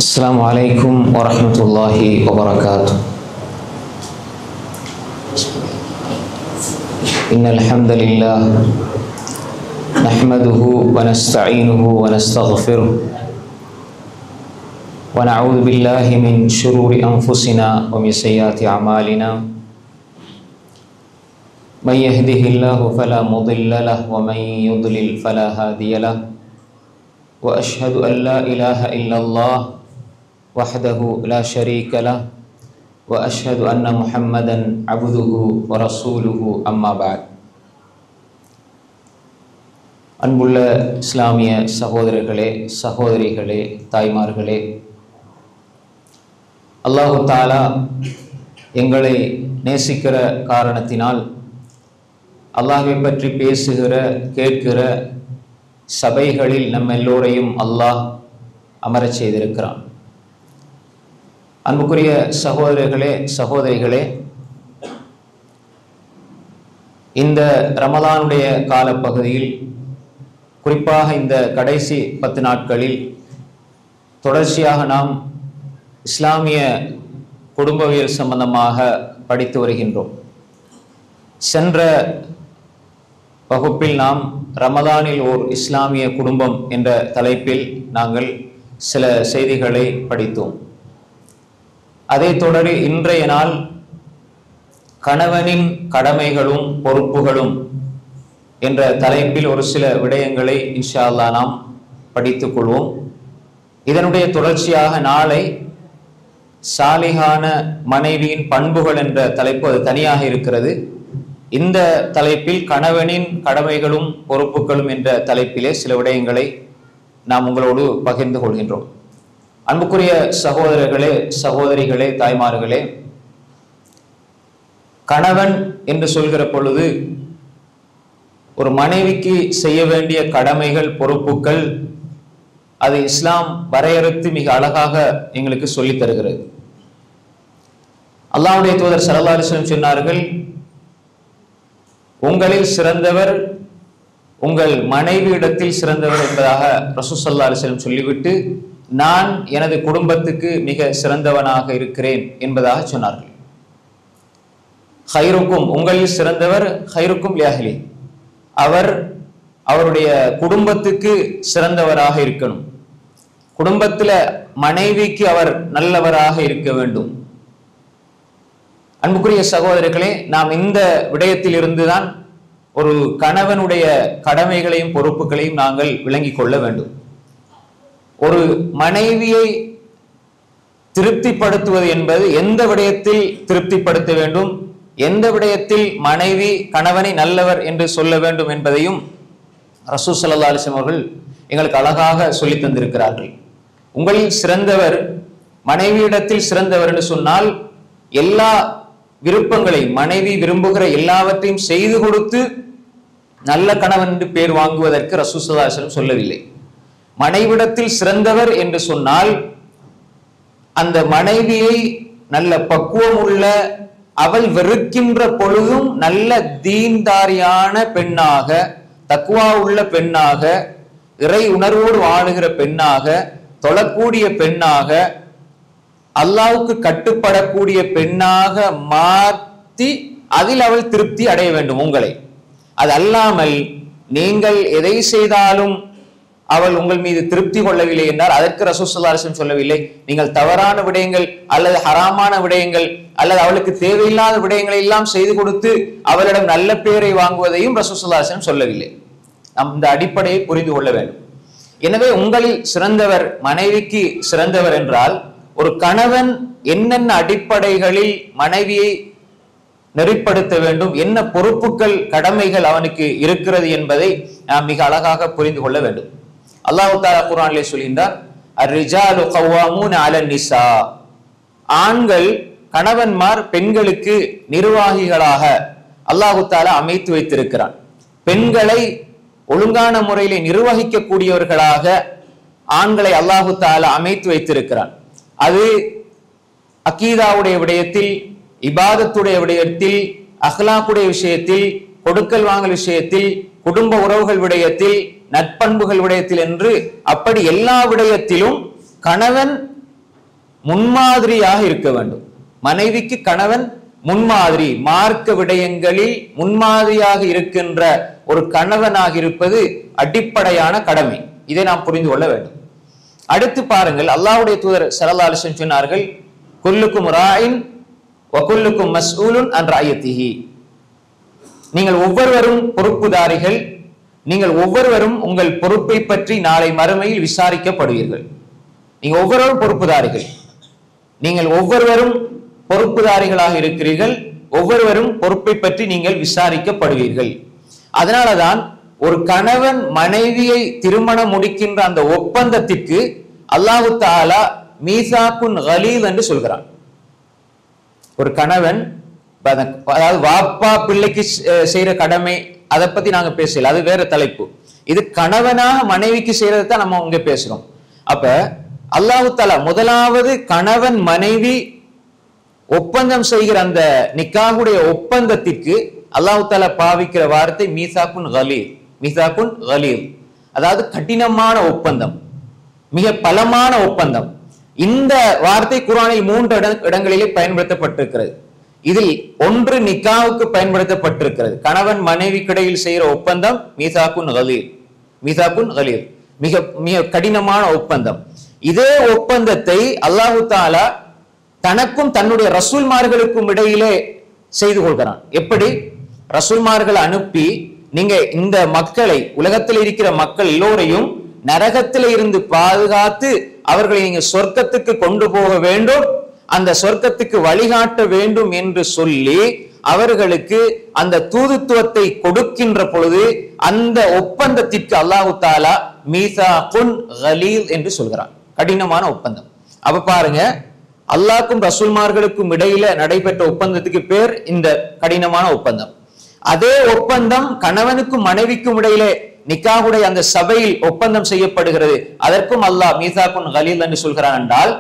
السلام عليكم ورحمة الله وبركاته. إن الحمد لله نحمده ونستعينه ونستغفره ونعوذ بالله من شرور أنفسنا ومن سيئات أعمالنا. من يهده الله فلا مضل له ومن يضلل فلا هادي له. وأشهد أن لا إله إلا الله وحده لا شريك له وأشهد أن محمدا عبده ورسوله أما بعد. அன்புள்ள இஸ்லாமிய சகோதரர்களே, சகோதரிகளே, தாய்மார்களே, அல்லாஹு தாலா எங்களை நேசிக்கிற காரணத்தினால் அல்லாஹ்வை பற்றி பேசுகிற, கேட்கிற சபைகளில் நம்ம எல்லோரையும் அல்லாஹ் அமரச் செய்திருக்கிறான். அன்புக்குரிய சகோதரர்களே, சகோதரிகளே, இந்த ரமலானுடைய காலப்பகுதியில், குறிப்பாக இந்த கடைசி 10 நாட்களில் தொடர்ச்சியாக நாம் இஸ்லாமிய குடும்பவியல் சம்பந்தமாக படித்து வருகின்றோம். சென்ற வகுப்பில் நாம் ரமலானில் ஓர் இஸ்லாமிய குடும்பம் என்ற தலைப்பில் நாங்கள் சில செய்திகளை படித்தோம். அதை தொடரி இன்றைய நாள் கணவனின் கடமைகளும் பொறுப்புகளும் என்ற தலைப்பில் ஒரு சில விடயங்களை இன்ஷா அல்லாஹ் நாம் படித்துக் கொள்வோம். இதனுடைய தொடர்ச்சியாக நாளை சாலிஹான மனைவியின் பண்புகள் என்ற தலைப்பு, அது தனியாக இருக்கிறது. இந்த தலைப்பில் கணவனின் கடமைகளும் பொறுப்புகளும் என்ற தலைப்பிலே சில விடயங்களை நாம் உங்களோடு பகிர்ந்து கொள்கின்றோம். அன்புக்குரிய சகோதரர்களே, சகோதரிகளே, தாய்மார்களே, கணவன் என்று சொல்கிற பொழுது ஒரு மனைவிக்கு செய்ய வேண்டிய கடமைகள், பொறுப்புகள், அது இஸ்லாம் வரையறுத்து மிக அழகாக எங்களுக்கு சொல்லித் தருகிறது. அல்லாஹ்வுடைய தூதர் ஸல்லல்லாஹு அலைஹி வஸல்லம் சொன்னார்கள், உங்களில் சிறந்தவர் உங்கள் மனைவியிடத்தில் சிறந்தவர் என்பதாக ரசூல் ஸல்லல்லாஹு அலைஹி வஸல்லம் சொல்லிவிட்டு, நான் எனது குடும்பத்துக்கு மிக சிறந்தவனாக இருக்கிறேன் என்பதாக சொன்னார்கள். ஹைருக்கும், உங்களில் சிறந்தவர் ஹைருக்கும் லிஅஹ்லி, அவர் அவருடைய குடும்பத்துக்கு சிறந்தவராக இருக்கணும். குடும்பத்துல மனைவிக்கு அவர் நல்லவராக இருக்க வேண்டும். அன்புக்குரிய சகோதரர்களே, நாம் இந்த விடயத்தில் இருந்துதான் ஒரு கணவனுடைய கடமைகளையும் பொறுப்புகளையும் நாங்கள் விளங்கிக் கொள்ள வேண்டும். ஒரு மனைவியை திருப்திப்படுத்துவது என்பது எந்த விடயத்தில் திருப்திப்படுத்த வேண்டும், எந்த விடயத்தில் மனைவி கணவனை நல்லவர் என்று சொல்ல வேண்டும் என்பதையும் ரசூல் ஸல்லல்லாஹு அலைஹி வஸல்லம் அவர்கள் எங்களுக்கு அழகாக சொல்லி தந்திருக்கிறார்கள். உங்களில் சிறந்தவர் மனைவியிடத்தில் சிறந்தவர் என்று சொன்னால், எல்லா விருப்பங்களையும், மனைவி விரும்புகிற எல்லாவற்றையும் செய்து கொடுத்து நல்ல கணவன் என்று பேர் வாங்குவதற்கு ரசூல் ஸல்லல்லாஹு அலைஹி வஸல்லம் சொல்லவில்லை. மனைவிடத்தில் சிறந்தவர் என்று சொன்னால், அந்த மனைவியை நல்ல பக்குவம் உள்ள, அவள் வெறுக்கின்ற பொழுதும் நல்ல தீன்தாரியான பெண்ணாக, தக்வா உள்ள பெண்ணாக, இறை உணர்வோடு வாழுகிற பெண்ணாக, தொழக்கூடிய பெண்ணாக, அல்லாஹ்வுக்கு கட்டுப்படக்கூடிய பெண்ணாக மாற்றி அதில் அவள் திருப்தி அடைய வேண்டும் உங்களை. அது அல்லாமல் நீங்கள் எதை செய்தாலும் அவள் உங்கள் மீது திருப்தி கொள்ளவில்லை என்றால் அதற்கு ரசூல் ஸல்லல்லாஹு அலைஹி வஸல்லம் சொல்லவில்லை. நீங்கள் தவறான விடயங்கள் அல்லது ஹராமான விடயங்கள் அல்லது அவளுக்கு தேவையில்லாத விடயங்களை எல்லாம் செய்து கொடுத்து அவளிடம் நல்ல பெயரை வாங்குவதையும் ரசூல் ஸல்லல்லாஹு அலைஹி வஸல்லம் சொல்லவில்லை. நாம் இந்த அடிப்படையை புரிந்து கொள்ள வேண்டும். எனவே உங்களில் சிறந்தவர் மனைவிக்கு சிறந்தவர் என்றால், ஒரு கணவன் என்னென்ன அடிப்படைகளில் மனைவியை நெறிப்படுத்த வேண்டும், என்ன பொறுப்புகள், கடமைகள் அவனுக்கு இருக்கிறது என்பதை நாம் மிக அழகாக புரிந்து கொள்ள வேண்டும். அல்லாஹ் தஆலா குர்ஆனிலே சொல்கின்றார், அர்-ரிஜாலு கவ்வாமூன அலன் நிஸா, ஆண்கள் கணவன்மார் பெண்களுக்கு நிர்வாகிகளாக அல்லாஹ் தஆலா அமைத்து வைத்திருக்கிறான். பெண்களை ஒழுங்கான முறையிலே நிர்வகிக்கக்கூடியவர்களாக ஆண்களை அல்லாஹ் தஆலா அமைத்து வைத்திருக்கிறான். அது அகீதாவுடைய விடயத்தில், இபாதத்துடைய விடயத்தில், அஹ்லாக்குடைய விஷயத்தில், கொடுக்கல் வாங்கல் விஷயத்தில், குடும்ப உறவுகள் விடயத்தில், நட்பண்புகள் விடயத்தில் என்று அப்படி எல்லா விடயத்திலும் கணவன் முன்மாதிரியாக இருக்க வேண்டும். மனைவிக்கு கணவன் முன்மாதிரி, மார்க்க விடயங்களில் முன்மாதிரியாக இருக்கின்ற ஒரு கணவனாக இருப்பது அடிப்படையான கடமை. இதை நாம் புரிந்து கொள்ள வேண்டும். அடுத்து பாருங்கள், அல்லாஹ்வுடைய தூதர் ஸல்லல்லாஹு அலைஹி வஸல்லம் சொன்னார்கள், குல்லுக்கும் ராயின் வ குல்லுக்கும் மஸ்ஊலுன் அன் ரஅயத்திஹி. நீங்கள் ஒவ்வொருவரும் பொறுப்புதாரிகள், நீங்கள் ஒவ்வொருவரும் உங்கள் பொறுப்பை பற்றி நாளை மறுமையில் விசாரிக்கப்படுவீர்கள். நீங்க ஒவ்வொருவரும் பொறுப்புதாரிகள், நீங்கள் ஒவ்வொருவரும் பொறுப்புதாரிகளாக இருக்கிறீர்கள், ஒவ்வொருவரும் பொறுப்பை பற்றி நீங்கள் விசாரிக்கப்படுவீர்கள். அதனாலதான் ஒரு கணவன் மனைவியை திருமணம் முடிக்கின்ற அந்த ஒப்பந்தத்திற்கு அல்லாஹு தஆலா மீசாக்குன் கலீல் என்று சொல்கிறான். ஒரு கணவன், அதாவது வாப்பா பிள்ளைக்கு செய்யற கடமை, அதை பத்தி நாங்க பேசல, அது வேற தலைப்பு. இது கணவனாக மனைவிக்கு செய்யறதை தான் நம்ம இங்க பேசுறோம். அப்ப அல்லாஹு தஆலா முதலாவது கணவன் மனைவி ஒப்பந்தம் செய்கிற அந்த நிக்காஹுடைய ஒப்பந்தத்திற்கு அல்லாஹு தஆலா பாவிக்கிற வார்த்தை மீசாக்குன் கலீல். மீசாக்குன் கலீல் அதாவது கடினமான ஒப்பந்தம், மிக பலமான ஒப்பந்தம். இந்த வார்த்தை குர்ஆனில் 3 இடங்களிலே பயன்படுத்தப்பட்டிருக்கிறது. இதில் ஒன்று நிக்காவுக்கு பயன்படுத்தப்பட்டிருக்கிறது. கணவன் மனைவி கிடையில் செய்கிற ஒப்பந்தம் மீசாக்குன் கலீல், மீசாக்குன் கலீல், மிக மிக கடினமான ஒப்பந்தம். இதே ஒப்பந்தத்தை அல்லாஹு தஆலா தனக்கும் தன்னுடைய ரசூல்மார்களுக்கும் இடையிலே செய்து கொள்கிறான். எப்படி? ரசூல்மார்கள் அனுப்பி, நீங்க இந்த மக்களை, உலகத்தில் இருக்கிற மக்கள் எல்லோரையும் நரகத்தில இருந்து பாதுகாத்து அவர்களை நீங்க சொர்க்கத்துக்கு கொண்டு போக வேண்டும், அந்த சொர்க்கத்துக்கு வழிகாட்ட வேண்டும் என்று சொல்லி அவர்களுக்கு அந்த தூதுத்துவத்தை கொடுக்கின்ற பொழுது அந்த ஒப்பந்தத்திற்கு அல்லாஹு தஆலா மீசாக்குன் கலீல் என்று சொல்கிறான், கடினமான ஒப்பந்தம். அப்ப பாருங்க, அல்லாஹ்க்கும் ரசூல்மார்களுக்கும் இடையில நடைபெற்ற ஒப்பந்தத்துக்கு பேர் இந்த கடினமான ஒப்பந்தம். அதே ஒப்பந்தம் கணவனுக்கும் மனைவிக்கும் இடையிலே நிக்காஹுடைய அந்த சபையில் ஒப்பந்தம் செய்யப்படுகிறது, அதற்கும் அல்லாஹ் மீசாக்குன் கலீல் என்று சொல்கிறான். என்றால்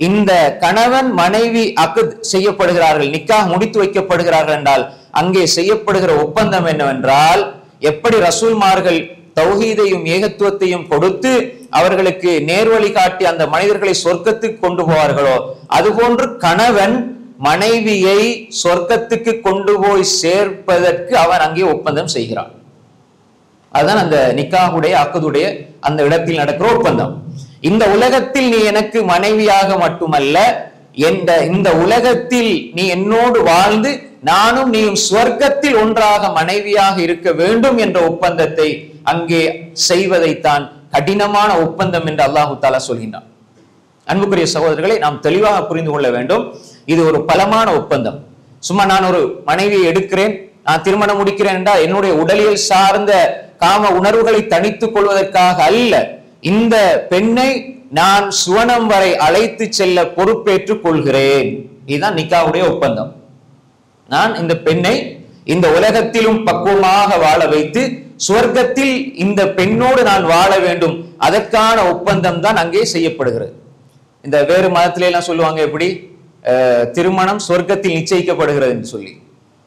இந்த கணவன் மனைவி அக்த் செய்யப்படுகிறார்கள், நிக்காஹ் முடித்து வைக்கப்படுகிறார்கள் என்றால் அங்கே செய்யப்படுகிற ஒப்பந்தம் என்னவென்றால், எப்படி ரசூல்மார்கள் தௌஹீதையும் ஏகத்துவத்தையும் கொடுத்து அவர்களுக்கு நேர்வழி காட்டி அந்த மனிதர்களை சொர்க்கத்துக்கு கொண்டு போவார்களோ, அதுபோன்று கணவன் மனைவியை சொர்க்கத்துக்கு கொண்டு போய் சேர்ப்பதற்கு அவன் அங்கே ஒப்பந்தம் செய்கிறான். அதுதான் அந்த நிக்காஹுடைய அக்துடைய அந்த இடத்தில் நடக்கிற ஒப்பந்தம். இந்த உலகத்தில் நீ எனக்கு மனைவியாக மட்டுமல்ல, இந்த உலகத்தில் நீ என்னோடு வாழ்ந்து நானும் நீயும் சொர்க்கத்தில் ஒன்றாக மனைவியாக இருக்க வேண்டும் என்ற ஒப்பந்தத்தை அங்கே செய்வதைத்தான் கடினமான ஒப்பந்தம் என்று அல்லாஹு தஆலா சொல்கின்றான். அன்புக்குரிய சகோதரர்களை, நாம் தெளிவாக புரிந்து கொள்ள வேண்டும், இது ஒரு பலமான ஒப்பந்தம். சும்மா நான் ஒரு மனைவியை எடுக்கிறேன், நான் திருமணம் முடிக்கிறேன் என்றால் என்னுடைய உடலியல் சார்ந்த காம உணர்வுகளை தணித்துக் கொள்வதற்காக அல்ல, இந்த பெண்ணை நான் சுவனம் வரை அழைத்து செல்ல பொறுப்பேற்றுக் கொள்கிறேன். இதுதான் நிக்காஹுடைய ஒப்பந்தம். நான் இந்த பெண்ணை இந்த உலகத்திலும் பக்குவமாக வாழ வைத்து சுவர்க்கத்தில் இந்த பெண்ணோடு நான் வாழ வேண்டும், அதற்கான ஒப்பந்தம் தான் அங்கே செய்யப்படுகிறது. இந்த வேறு மதத்தில எல்லாம் சொல்லுவாங்க, எப்படி திருமணம் சொர்க்கத்தில் நிச்சயிக்கப்படுகிறது என்று சொல்லி.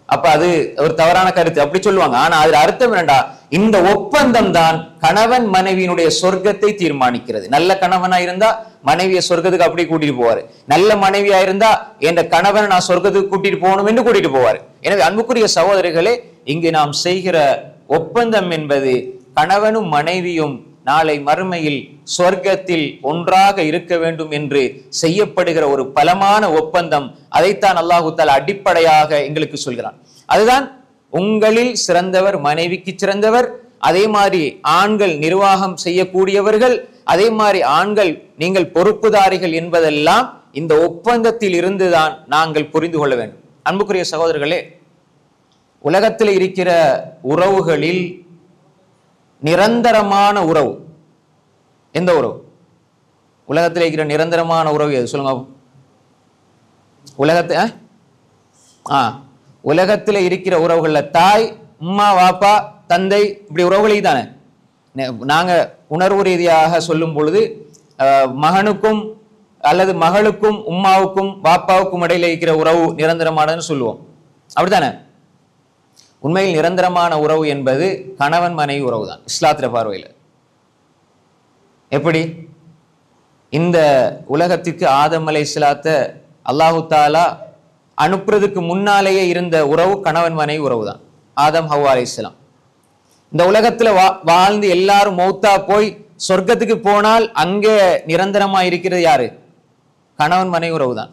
அப்ப அது ஒரு தவறான கருத்து, அப்படி சொல்லுவாங்க. ஆனா அதுல அர்த்தம் என்னடா, இந்த ஒப்பந்தம் தான் கணவன் மனைவியினுடைய சொர்க்கத்தை தீர்மானிக்கிறது. நல்ல கணவனா இருந்தா மனைவியை சொர்க்கத்துக்கு அப்படி கூட்டிட்டு போவாரு, நல்ல மனைவியா இருந்தா என்ற கணவனை நான் சொர்க்கத்துக்கு கூட்டிட்டு போகணும் என்று கூட்டிட்டு போவாரு. எனவே அன்புக்குரிய சகோதரிகளே, இங்கு நாம் செய்கிற ஒப்பந்தம் என்பது கணவனும் மனைவியும் நாளை மறுமையில் சொர்க்கத்தில் ஒன்றாக இருக்க வேண்டும் என்று செய்யப்படுகிற ஒரு பலமான ஒப்பந்தம். அதைத்தான் அல்லாஹு தஆலா அடிப்படையாக எங்களுக்கு சொல்கிறான். அதுதான் உங்களில் சிறந்தவர் மனைவிக்கு சிறந்தவர், அதே மாதிரி ஆண்கள் நிர்வாகம் செய்யக்கூடியவர்கள், அதே மாதிரி ஆண்கள் நீங்கள் பொறுப்புதாரிகள் என்பதெல்லாம் இந்த ஒப்பந்தத்தில் இருந்துதான் நாங்கள் புரிந்து கொள்ள வேண்டும். அன்புக்குரிய சகோதரர்களே, உலகத்தில் இருக்கிற உறவுகளில் நிரந்தரமான உறவு எந்த உறவு? உலகத்தில் இருக்கிற நிரந்தரமான உறவு எது சொல்லுங்க? உலகத்தில் இருக்கிற உறவுகள்ல தாய், அம்மா, வாப்பா, தந்தை, இப்படி உறவுகளே தானே. நாங்க உணர்வு ரீதியாக சொல்லும் பொழுது மகனுக்கும் அல்லது மகளுக்கும் உம்மாவுக்கும் வாப்பாவுக்கும் இடையில இருக்கிற உறவு நிரந்தரமானதுன்னு சொல்லுவோம், அப்படித்தானே? உண்மையில் நிரந்தரமான உறவு என்பது கணவன் மனைவி உறவு தான் இஸ்லாத்திர பார்வையில். எப்படி? இந்த உலகத்திற்கு ஆதம் அலைஹிஸ்ஸலாத்தை அல்லாஹு தாலா அனுப்புறதுக்கு முன்னாலேயே இருந்த உறவு கணவன் மனைவி உறவு தான். ஆதம் ஹவ்வா அலைஹிஸ்ஸலாம் இந்த உலகத்துல வாழ்ந்து எல்லாரும் மௌத்தா போய் சொர்க்கத்துக்கு போனால் அங்கே நிரந்தரமா இருக்கிறது யாரு? கணவன் மனைவி உறவு தான்.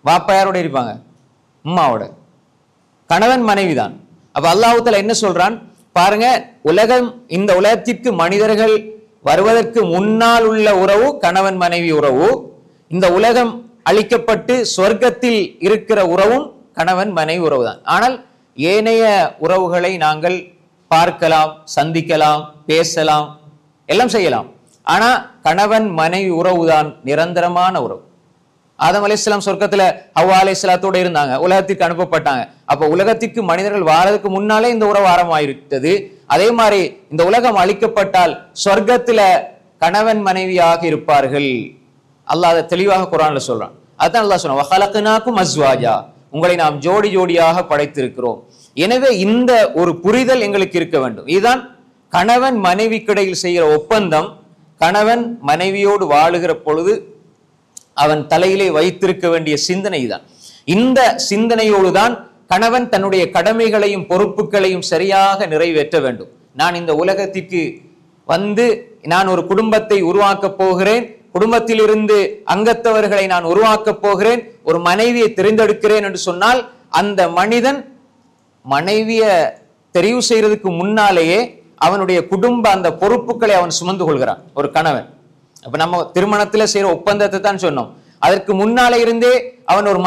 வாப்பா யாரோட இருப்பாங்க? அம்மாவோட. கணவன் மனைவி தான். அப்ப அல்லாஹ் தஆலா என்ன சொல்றான் பாருங்க, இந்த உலகத்திற்கு மனிதர்கள் வருவதற்கு முன்னால் உள்ள உறவு கணவன் மனைவி உறவு, இந்த உலகம் அழிக்கப்பட்டு சொர்க்கத்தில் இருக்கிற உறவும் கணவன் மனைவி உறவு தான். ஆனால் ஏனைய உறவுகளை நாங்கள் பார்க்கலாம், சந்திக்கலாம், பேசலாம், எல்லாம் செய்யலாம். ஆனா கணவன் மனைவி உறவு தான் நிரந்தரமான உறவு. ஆதம் அலைஹிஸ்ஸலாம் சொர்க்கத்துல ஹவ்வா அலைஹிஸ்ஸலாத்தோட இருந்தாங்க, உலகத்திற்கு அனுப்பப்பட்டாங்க. அப்ப உலகத்திற்கு மனிதர்கள் வாரதுக்கு முன்னாலே இந்த உறவு ஆரம்பமாயிருக்கிறது. அதே மாதிரி இந்த உலகம் அழிக்கப்பட்டால் சொர்க்கத்துல கணவன் மனைவியாக இருப்பார்கள். அல்லாஹ் அதை தெளிவாக குர்ஆன்ல சொல்றான். அதான் அல்லாஹ் சொல்றான், வஹலக்னாக்கும் அஸ்வாஜா, உங்களை நாம் ஜோடி ஜோடியாக படைத்திருக்கிறோம். எனவே இந்த ஒரு புரிதல் எங்களுக்கு இருக்க வேண்டும். இதுதான் கணவன் மனைவிக்கிடையில் செய்கிற ஒப்பந்தம். கணவன் மனைவியோடு வாழுகிற பொழுது அவன் தலையிலே வைத்திருக்க வேண்டிய சிந்தனை தான். இந்த சிந்தனையோடு தான் கணவன் தன்னுடைய கடமைகளையும் பொறுப்புகளையும் சரியாக நிறைவேற்ற வேண்டும். நான் இந்த உலகத்திற்கு வந்து நான் ஒரு குடும்பத்தை உருவாக்கப் போகிறேன், குடும்பத்திலிருந்து அங்கத்தவர்களை நான் உருவாக்கப் போகிறேன், ஒரு மனைவியை தெரிந்தெடுக்கிறேன் என்று சொன்னால் அந்த மனிதன் மனைவியை தெரிவு செய்யறதுக்கு முன்னாலேயே அவனுடைய குடும்ப அந்த பொறுப்புகளை அவன் சுமந்து கொள்கிறான் ஒரு கணவன். அப்ப நம்ம திருமணத்துல செய்யற ஒப்பந்தத்தை தான் சொன்னோம். அதற்கு முன்னாலே இருந்தே அவன் ஒரு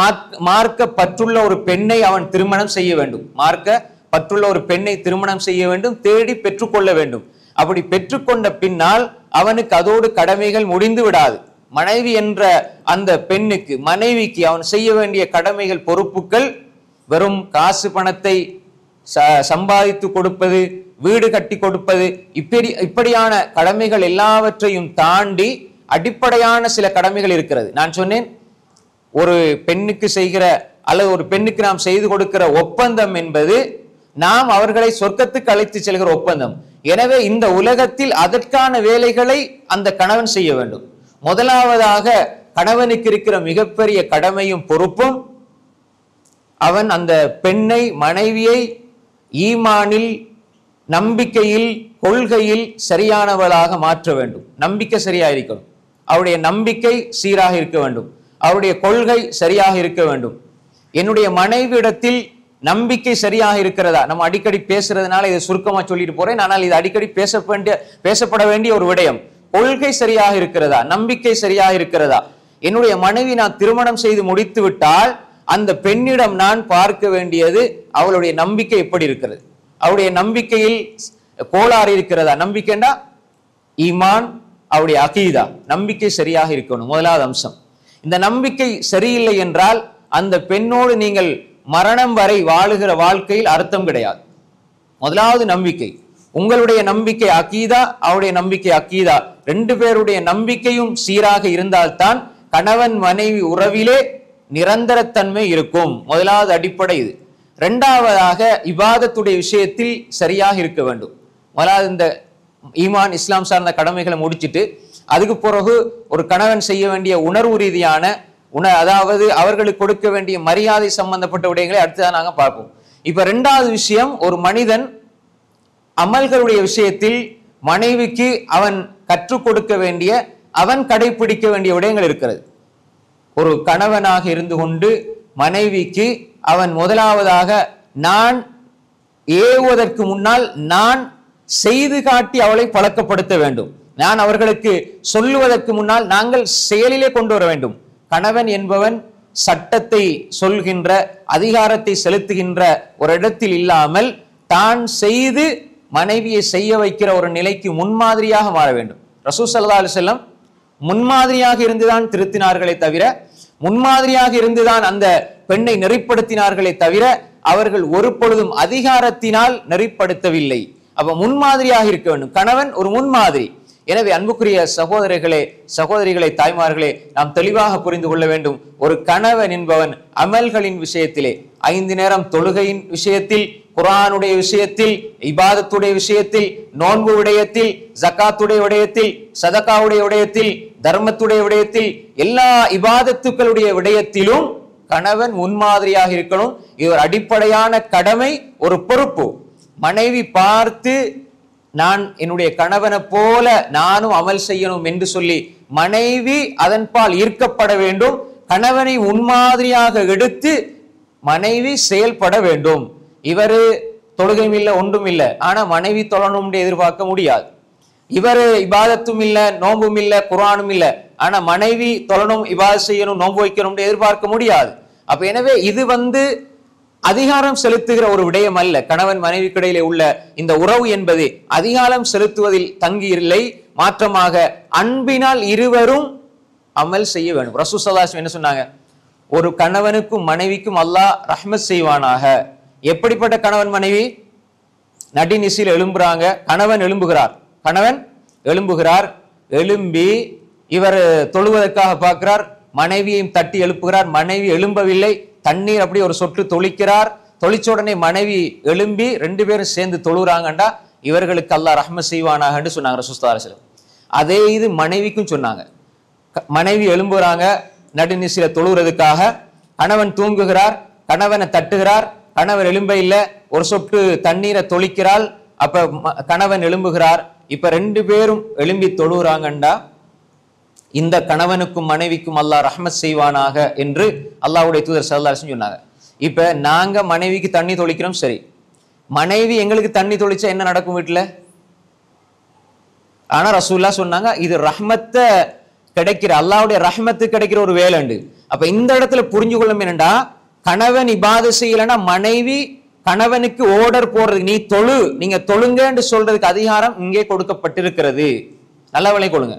மார்க்க பற்றுள்ள ஒரு பெண்ணை அவன் திருமணம் செய்ய வேண்டும், மார்க்க பற்றுள்ள ஒரு பெண்ணை திருமணம் செய்ய வேண்டும், தேடி பெற்றுக்கொள்ள வேண்டும். அப்படி பெற்றுக்கொண்ட பின்னால் அவனுக்கு அதோடு கடமைகள் முடிந்து விடாது. மனைவி என்ற அந்த பெண்ணுக்கு, மனைவிக்கு அவன் செய்ய வேண்டிய கடமைகள் பொறுப்புகள் வெறும் காசு பணத்தை சம்பாதித்து கொடுப்பது, வீடு கட்டி கொடுப்பது, இப்படியான கடமைகள் எல்லாவற்றையும் தாண்டி அடிப்படையான சில கடமைகள் இருக்கிறது. நான் சொன்னேன், ஒரு பெண்ணுக்கு செய்கிற அல்லது ஒரு பெண்ணுக்கு நாம் செய்து கொடுக்கிற ஒப்பந்தம் என்பது நாம் அவர்களை சொர்க்கத்துக்கு அழைத்து செல்கிற ஒப்பந்தம். எனவே இந்த உலகத்தில் அதற்கான வேலைகளை அந்த கணவன் செய்ய வேண்டும். முதலாவதாக கணவனுக்கு இருக்கிற மிகப்பெரிய கடமையும் பொறுப்பும் அவன் அந்த பெண்ணை, மனைவியை ஈமானில், நம்பிக்கையில், கொள்கையில் சரியானவளாக மாற்ற வேண்டும். நம்பிக்கை சரியாக இருக்கணும், அவருடைய நம்பிக்கை சீராக இருக்க வேண்டும், அவருடைய கொள்கை சரியாக இருக்க வேண்டும். என்னுடைய மனைவியிடத்தில் நம்பிக்கை சரியாக இருக்கிறதா? நம்ம அடிக்கடி பேசுறதுனால இதை சுருக்கமா சொல்லிட்டு போறேன், ஆனால் இது அடிக்கடி பேசப்பட வேண்டிய ஒரு விடயம். கொள்கை சரியாக இருக்கிறதா? நம்பிக்கை சரியாக இருக்கிறதா? என்னுடைய மனைவி நான் திருமணம் செய்து முடித்து விட்டால் அந்த பெண்ணிடம் நான் பார்க்க வேண்டியது அவளுடைய நம்பிக்கை எப்படி இருக்கிறது, அவருடைய நம்பிக்கையில் கோளாறு இருக்கிறதா? நம்பிக்கைண்டா ஈமான், அவருடைய அகீதா, நம்பிக்கை சரியாக இருக்கணும். முதலாவது அம்சம். இந்த நம்பிக்கை சரியில்லை என்றால் அந்த பெண்ணோடு நீங்கள் மரணம் வரை வாழுகிற வாழ்க்கையில் அர்த்தம் கிடையாது. முதலாவது நம்பிக்கை. உங்களுடைய நம்பிக்கை அகீதா, அவருடைய நம்பிக்கை அகீதா, ரெண்டு பேருடைய நம்பிக்கையும் சீராக இருந்தால்தான் கணவன் மனைவி உறவிலே நிரந்தரத்தன்மை இருக்கும். முதலாவது அடிப்படை இது. இரண்டாவதாக இபாதத்துடைய விஷயத்தில் சரியாக இருக்க வேண்டும். முதலாவது இந்த ஈமான், இஸ்லாம் சார்ந்த கடமைகளை முடிச்சுட்டு அதுக்கு பிறகு ஒரு கணவன் செய்ய வேண்டிய உணர்வு ரீதியான அதாவது அவர்களுக்கு கொடுக்க வேண்டிய மரியாதை சம்பந்தப்பட்ட விடயங்களை அடுத்ததான் நாங்க பார்ப்போம். இப்ப ரெண்டாவது விஷயம், ஒரு மனிதன் அமல்களுடைய விஷயத்தில் மனைவிக்கு அவன் கற்றுக் கொடுக்க வேண்டிய, அவன் கடைபிடிக்க வேண்டிய விடயங்கள் இருக்கிறது. ஒரு கணவனாக இருந்து கொண்டு மனைவிக்கு அவன் முதலாவதாக நான் ஏவுவதற்கு முன்னால் நான் செய்து காட்டி அவளை பழக்கப்படுத்த வேண்டும். நான் அவர்களுக்கு சொல்லுவதற்கு முன்னால் நாங்கள் செயலிலே கொண்டு வர வேண்டும். கணவன் என்பவன் சட்டத்தை சொல்கின்ற, அதிகாரத்தை செலுத்துகின்ற ஒரு இடத்தில் இல்லாமல் தான் செய்து மனைவியை செய்ய வைக்கிற ஒரு நிலைக்கு முன்மாதிரியாக மாற வேண்டும். ரசூல் ஸல்லல்லாஹு அலைஹி வஸல்லம் முன்மாதிரியாக இருந்துதான் திருத்தினார்களே தவிர, முன்மாதிரியாக இருந்துதான் அந்த பெண்ணை நெறிப்படுத்தினார்களே தவிர அவர்கள் ஒரு பொழுதும் அதிகாரத்தினால் நெறிப்படுத்தவில்லை. அப்ப முன்மாதிரியாக இருக்க வேண்டும். கணவன் ஒரு முன்மாதிரி. எனவே அன்புக்குரிய சகோதரர்களே, சகோதரிகளை, தாய்மார்களே, நாம் தெளிவாக புரிந்து கொள்ள வேண்டும். ஒரு கணவன் என்பவன் அமல்களின் விஷயத்திலே, 5 நேரம் தொழுகையின் விஷயத்தில், குர்ஆனுடைய விஷயத்தில், இபாதத்துடைய விஷயத்தில், நோன்பு விடயத்தில், ஜகாத்துடைய விடயத்தில், சதகாவுடைய விடயத்தில், தர்மத்துடைய விடயத்தில், எல்லா இபாதத்துக்களுடைய விடயத்திலும் கணவன் முன்மாதிரியாக இருக்கணும். இது ஒரு அடிப்படையான கடமை, ஒரு பொறுப்பு. மனைவி பார்த்து நான் என்னுடைய கணவனை போல நானும் அமல் செய்யணும் என்று சொல்லி மனைவி அதன்பால் ஈர்க்கப்பட வேண்டும். கணவனை முன்மாதிரியாக எடுத்து மனைவி செயல்பட வேண்டும். இவரு தொழுகையும் இல்லை, ஒன்றும் இல்லை, ஆனா மனைவி தொழணும் எதிர்பார்க்க முடியாது. இவரு இபாதத்தும் இல்லை, நோம்பும் இல்லை, குர்ஆனும் இல்லை, ஆனா மனைவி தொழணும், இபாதத் செய்யணும், நோன்பு வைக்கணும் எதிர்பார்க்க முடியாது. அப்ப எனவே இது அதிகாரம் செலுத்துகிற ஒரு விடயம் அல்ல. கணவன் மனைவி கிடையிலே உள்ள இந்த உறவு என்பது அதிகாரம் செலுத்துவதில் தங்கி இல்லை, மாற்றமாக அன்பினால் இருவரும் அமல் செய்ய வேண்டும். ரசூல் ஸல்லல்லாஹு அலைஹி வஸல்லம் என்ன சொன்னாங்க? ஒரு கணவனுக்கும் மனைவிக்கும் அல்லாஹ் ரஹ்மத் செய்வானாக. எப்படிப்பட்ட கணவன் மனைவி? நடுநிசியில் எழும்புறாங்க, கணவன் எழும்புகிறார், எழும்பி இவர் தொழுவதற்காக பார்க்கிறார், மனைவியையும் தட்டி எழுப்புகிறார், மனைவி எழும்பவில்லை, தண்ணீர் அப்படி ஒரு சொட்டு தொளிக்கிறார், தொளிச்ச உடனே மனைவி எழும்பி 2 பேரும் சேர்ந்து தொழுறாங்கண்டா இவர்களுக்கு அல்லாஹ் ரஹ்மத் செய்வானாக என்று சொன்னாங்க ரசூல் ஸல்லல்லாஹு அலைஹி வஸல்லம். அதே இது மனைவிக்கும் சொன்னாங்க. மனைவி எழும்புறாங்க நடுநிசில தொழுறதுக்காக, கணவன் தூங்குகிறார், கணவனை தட்டுகிறார், கணவர் எழும்ப இல்லை, ஒரு சொட்டு தண்ணீரை தொளிக்கிறாள், அப்ப கணவன் எழும்புகிறார், இப்ப 2 பேரும் எழும்பி தொழுறாங்கண்டா இந்த கணவனுக்கும் மனைவிக்கும் அல்லாஹ் ரஹ்மத் செய்வானாக என்று அல்லாஹ்வுடைய தூதர் ஸல்லல்லாஹு அலைஹி வஸல்லம் சொன்னாங்க. இப்ப நாங்க மனைவிக்கு தண்ணி தொளிக்கிறோம், சரி, மனைவி எங்களுக்கு தண்ணி தொளிச்சா என்ன நடக்கும் வீட்டுல? ஆனா ரசூலுல்லாஹ் சொன்னாங்க இது ரஹ்மத்தை கிடைக்கிற, அல்லாஹ்வுடைய ரஹ்மத்து கிடைக்கிற ஒரு வேலை உண்டு. அப்ப இந்த இடத்துல புரிஞ்சு கொள்ளும் என்னண்டா, கணவன் இபாதத் செய்யலன்னா மனைவி கணவனுக்கு ஓர்டர் போடுறதுக்கு, நீ தொழு, நீங்க தொழுங்கன்னு சொல்றதுக்கு அதிகாரம் இங்கே கொடுக்கப்பட்டிருக்கிறது. நல்ல விலை கொள்ளுங்க.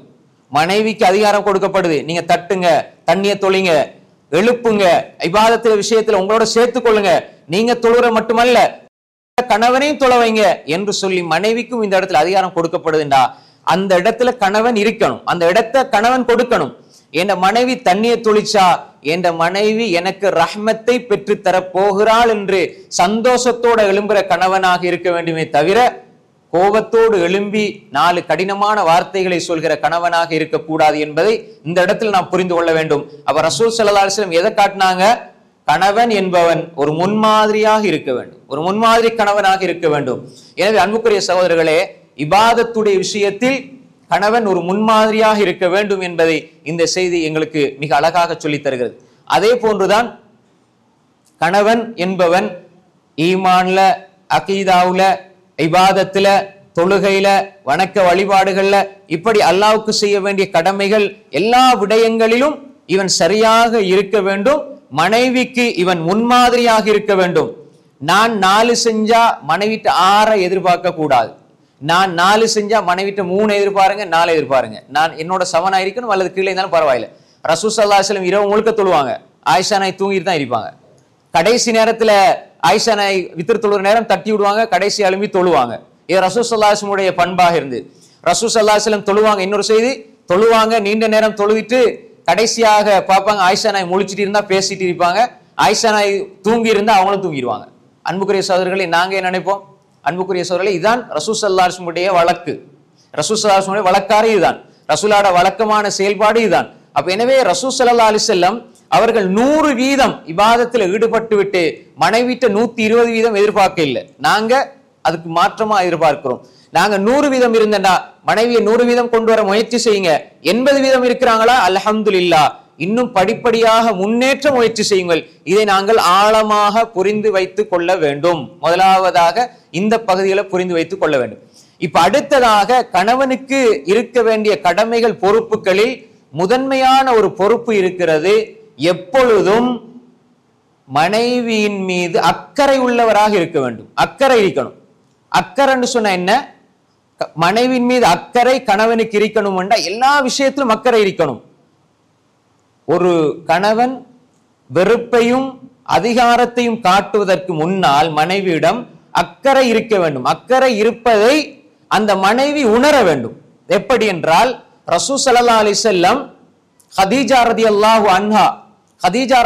மனைவிக்கு அதிகாரம் கொடுக்கப்படுது, நீங்க தட்டுங்க, தண்ணிய தொழிங்க, எழுப்புங்க, இபாதத்துல விஷயத்துல உங்களோட சேர்த்து கொள்ளுங்க, நீங்க தொழுற மட்டுமல்ல கணவனையும் தொழ வைங்க என்று சொல்லி மனைவிக்கும் இந்த இடத்துல அதிகாரம் கொடுக்கப்படுதுண்டா அந்த இடத்துல கணவன் இருக்கணும், அந்த இடத்தை கணவன் கொடுக்கணும். என் மனைவி தண்ணியை தொளிச்சா என் மனைவி எனக்கு ரஹ்மத்தை பெற்று தர போகிறாள் என்று சந்தோஷத்தோட எழும்புற கணவனாக இருக்க வேண்டுமே தவிர கோபத்தோடு எழும்பி 4 கடினமான வார்த்தைகளை சொல்கிற கணவனாக இருக்கக்கூடாது என்பதை இந்த இடத்தில் நாம் புரிந்து கொள்ள வேண்டும். அப்ப ரசூல் ஸல்லல்லாஹு அலைஹி வஸல்லம் எதை காட்டினாங்க? கணவன் என்பவன் ஒரு முன்மாதிரியாக இருக்க வேண்டும், ஒரு முன்மாதிரி கணவனாக இருக்க வேண்டும். எனவே அன்புக்குரிய சகோதரர்களே, இபாதத்துடைய விஷயத்தில் கணவன் ஒரு முன்மாதிரியாக இருக்க வேண்டும் என்பதை இந்த செய்தி எங்களுக்கு மிக அழகாக சொல்லித் தருகிறது. அதே போன்றுதான் கணவன் என்பவன் ஈமான்ல, அகீதாவுல, இபாதத்துல, தொழுகையில, வணக்க வழிபாடுகள்ல, இப்படி அல்லாஹ்வுக்கு செய்ய வேண்டிய கடமைகள் எல்லா விடயங்களிலும் இவன் சரியாக இருக்க வேண்டும். மனைவிக்கு இவன் முன்மாதிரியாக இருக்க வேண்டும். நான் 4 செஞ்சா மனைவிட்டு 6 எதிர்பார்க்க கூடாது. நான் 4 செஞ்சா மனைவிட்ட 3 எதிர்பாருங்க, 4 எதிர்பாருங்க. நான் என்னோட சமனா இருக்கணும், அல்லது கீழே இருந்தாலும் பரவாயில்ல. ரசூல் ஸல்லல்லாஹு அலைஹி வஸல்லம் இரவு முழுக்க தொழுவாங்க, ஆயிஷா நாய் தூங்கிட்டு தான் இருப்பாங்க. கடைசி நேரத்துல ஆயிஷா நாய் வித்ர் தொழுற நேரம் தட்டி விடுவாங்க, கடைசி எழும்பி தொழுவாங்க. இது ரசூல் ஸல்லல்லாஹு அலைஹி வஸல்லம் பண்பாக இருந்து ரசூல் ஸல்லல்லாஹு அலைஹி வஸல்லம் தொழுவாங்க. இன்னொரு செய்தி, தொழுவாங்க, நீண்ட நேரம் தொழுவிட்டு கடைசியாக பார்ப்பாங்க ஆயிஷா நாய் முழிச்சிட்டு இருந்தா பேசிட்டு இருப்பாங்க, ஆயிஷா நாய் தூங்கி இருந்தா அவங்களும் தூங்கிடுவாங்க. அன்புக்குரிய சகோதரர்களை நாங்க என்ன நினைப்போம்? அன்புக்குரிய சகோதரர்களை, இதுதான் ரசூல் ஸல்லல்லாஹு அலைஹி வஸல்லம் வழக்கு. ரசூல் ஸல்லல்லாஹு அலைஹி வஸல்லம் வழக்காறு இதுதான், ரசூலோட வழக்கமான செயல்பாடு இதுதான். அப்ப எனவே ரசூல் ஸல்லல்லாஹு அலைஹி வஸல்லம் அவர்கள் 100% இபாதத்தில் ஈடுபட்டு விட்டு மனைவிட்ட 120% எதிர்பார்க்க இல்லை. நாங்க அதுக்கு மாற்றமா எதிர்பார்க்கிறோம். நாங்க 100% இருந்தேன்டா மனைவியை 100% கொண்டு வர முயற்சி செய்யுங்க. 80% இருக்கிறாங்களா? அல்ஹம்துலில்லாஹ், இன்னும் படிப்படியாக முன்னேற்ற முயற்சி செய்யுங்கள். இதை நாங்கள் ஆழமாக புரிந்து வைத்துக் கொள்ள வேண்டும். முதலாவதாக இந்த பகுதிகளை புரிந்து வைத்துக் கொள்ள வேண்டும். இப்ப அடுத்ததாக கணவனுக்கு இருக்க வேண்டிய கடமைகள், பொறுப்புகளில் முதன்மையான ஒரு பொறுப்பு இருக்கிறது. எப்பொழுதும் மனைவியின் மீது அக்கறை உள்ளவராக இருக்க வேண்டும். அக்கறை இருக்கணும். அக்கறைன்னு சொன்ன என்ன? மனைவியின் மீது அக்கறை கணவனுக்கு இருக்கணும் என்றா எல்லா விஷயத்திலும் அக்கறை இருக்கணும். ஒரு கணவன் வெறுப்பையும் அதிகாரத்தையும் காட்டுவதற்கு முன்னால் மனைவியிடம் அக்கறை இருக்க வேண்டும். அக்கறை இருப்பதை அந்த மனைவி உணர வேண்டும். எப்படி என்றால், ரசூல் ஸல்லல்லாஹு அலைஹி வஸல்லம் ஹதீஜா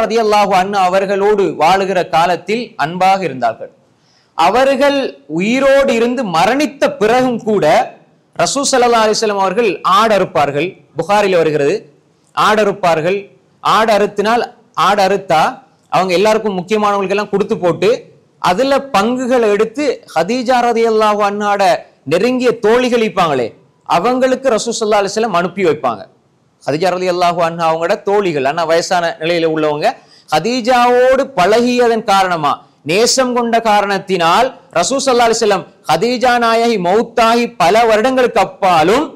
ரலியல்லாஹு அன்ஹா அவர்களோடு வாழுகிற காலத்தில் அன்பாக இருந்தார்கள். அவர்கள் உயிரோடு இருந்து மரணித்த பிறகும் கூட ரசூல் ஸல்லல்லாஹு அலைஹி வஸல்லம் அவர்கள் ஆடு அறுப்பார்கள். புகாரில் வருகிறது, ஆடு அறுப்பார்கள். ஆடு அறுத்தினால், ஆடு அறுத்தா அவங்க எல்லாருக்கும் முக்கியமானவங்களுக்கு எல்லாம் கொடுத்து போட்டு அதுல பங்குகளை எடுத்து ஹதீஜா ரலியல்லாஹு அன்ஹாட நெருங்கிய தோழிகள் இருப்பாங்களே அவங்களுக்கு ரசூல் ஸல்லல்லாஹு அலைஹி வஸல்லம் அனுப்பி வைப்பாங்க. ஹதீஜா ரலியல்லாஹு அன்ஹா அவங்களோட தோழிகள், ஆனா வயசான நிலையில உள்ளவங்க. ஹதீஜாவோடு பழகியதன் காரணமா, நேசம் கொண்ட காரணத்தினால் ரசூல் ஸல்லல்லாஹு அலைஹி வஸல்லம் ஹதீஜா நாயகி மௌத்தாகி பல வருடங்களுக்கு அப்பாலும்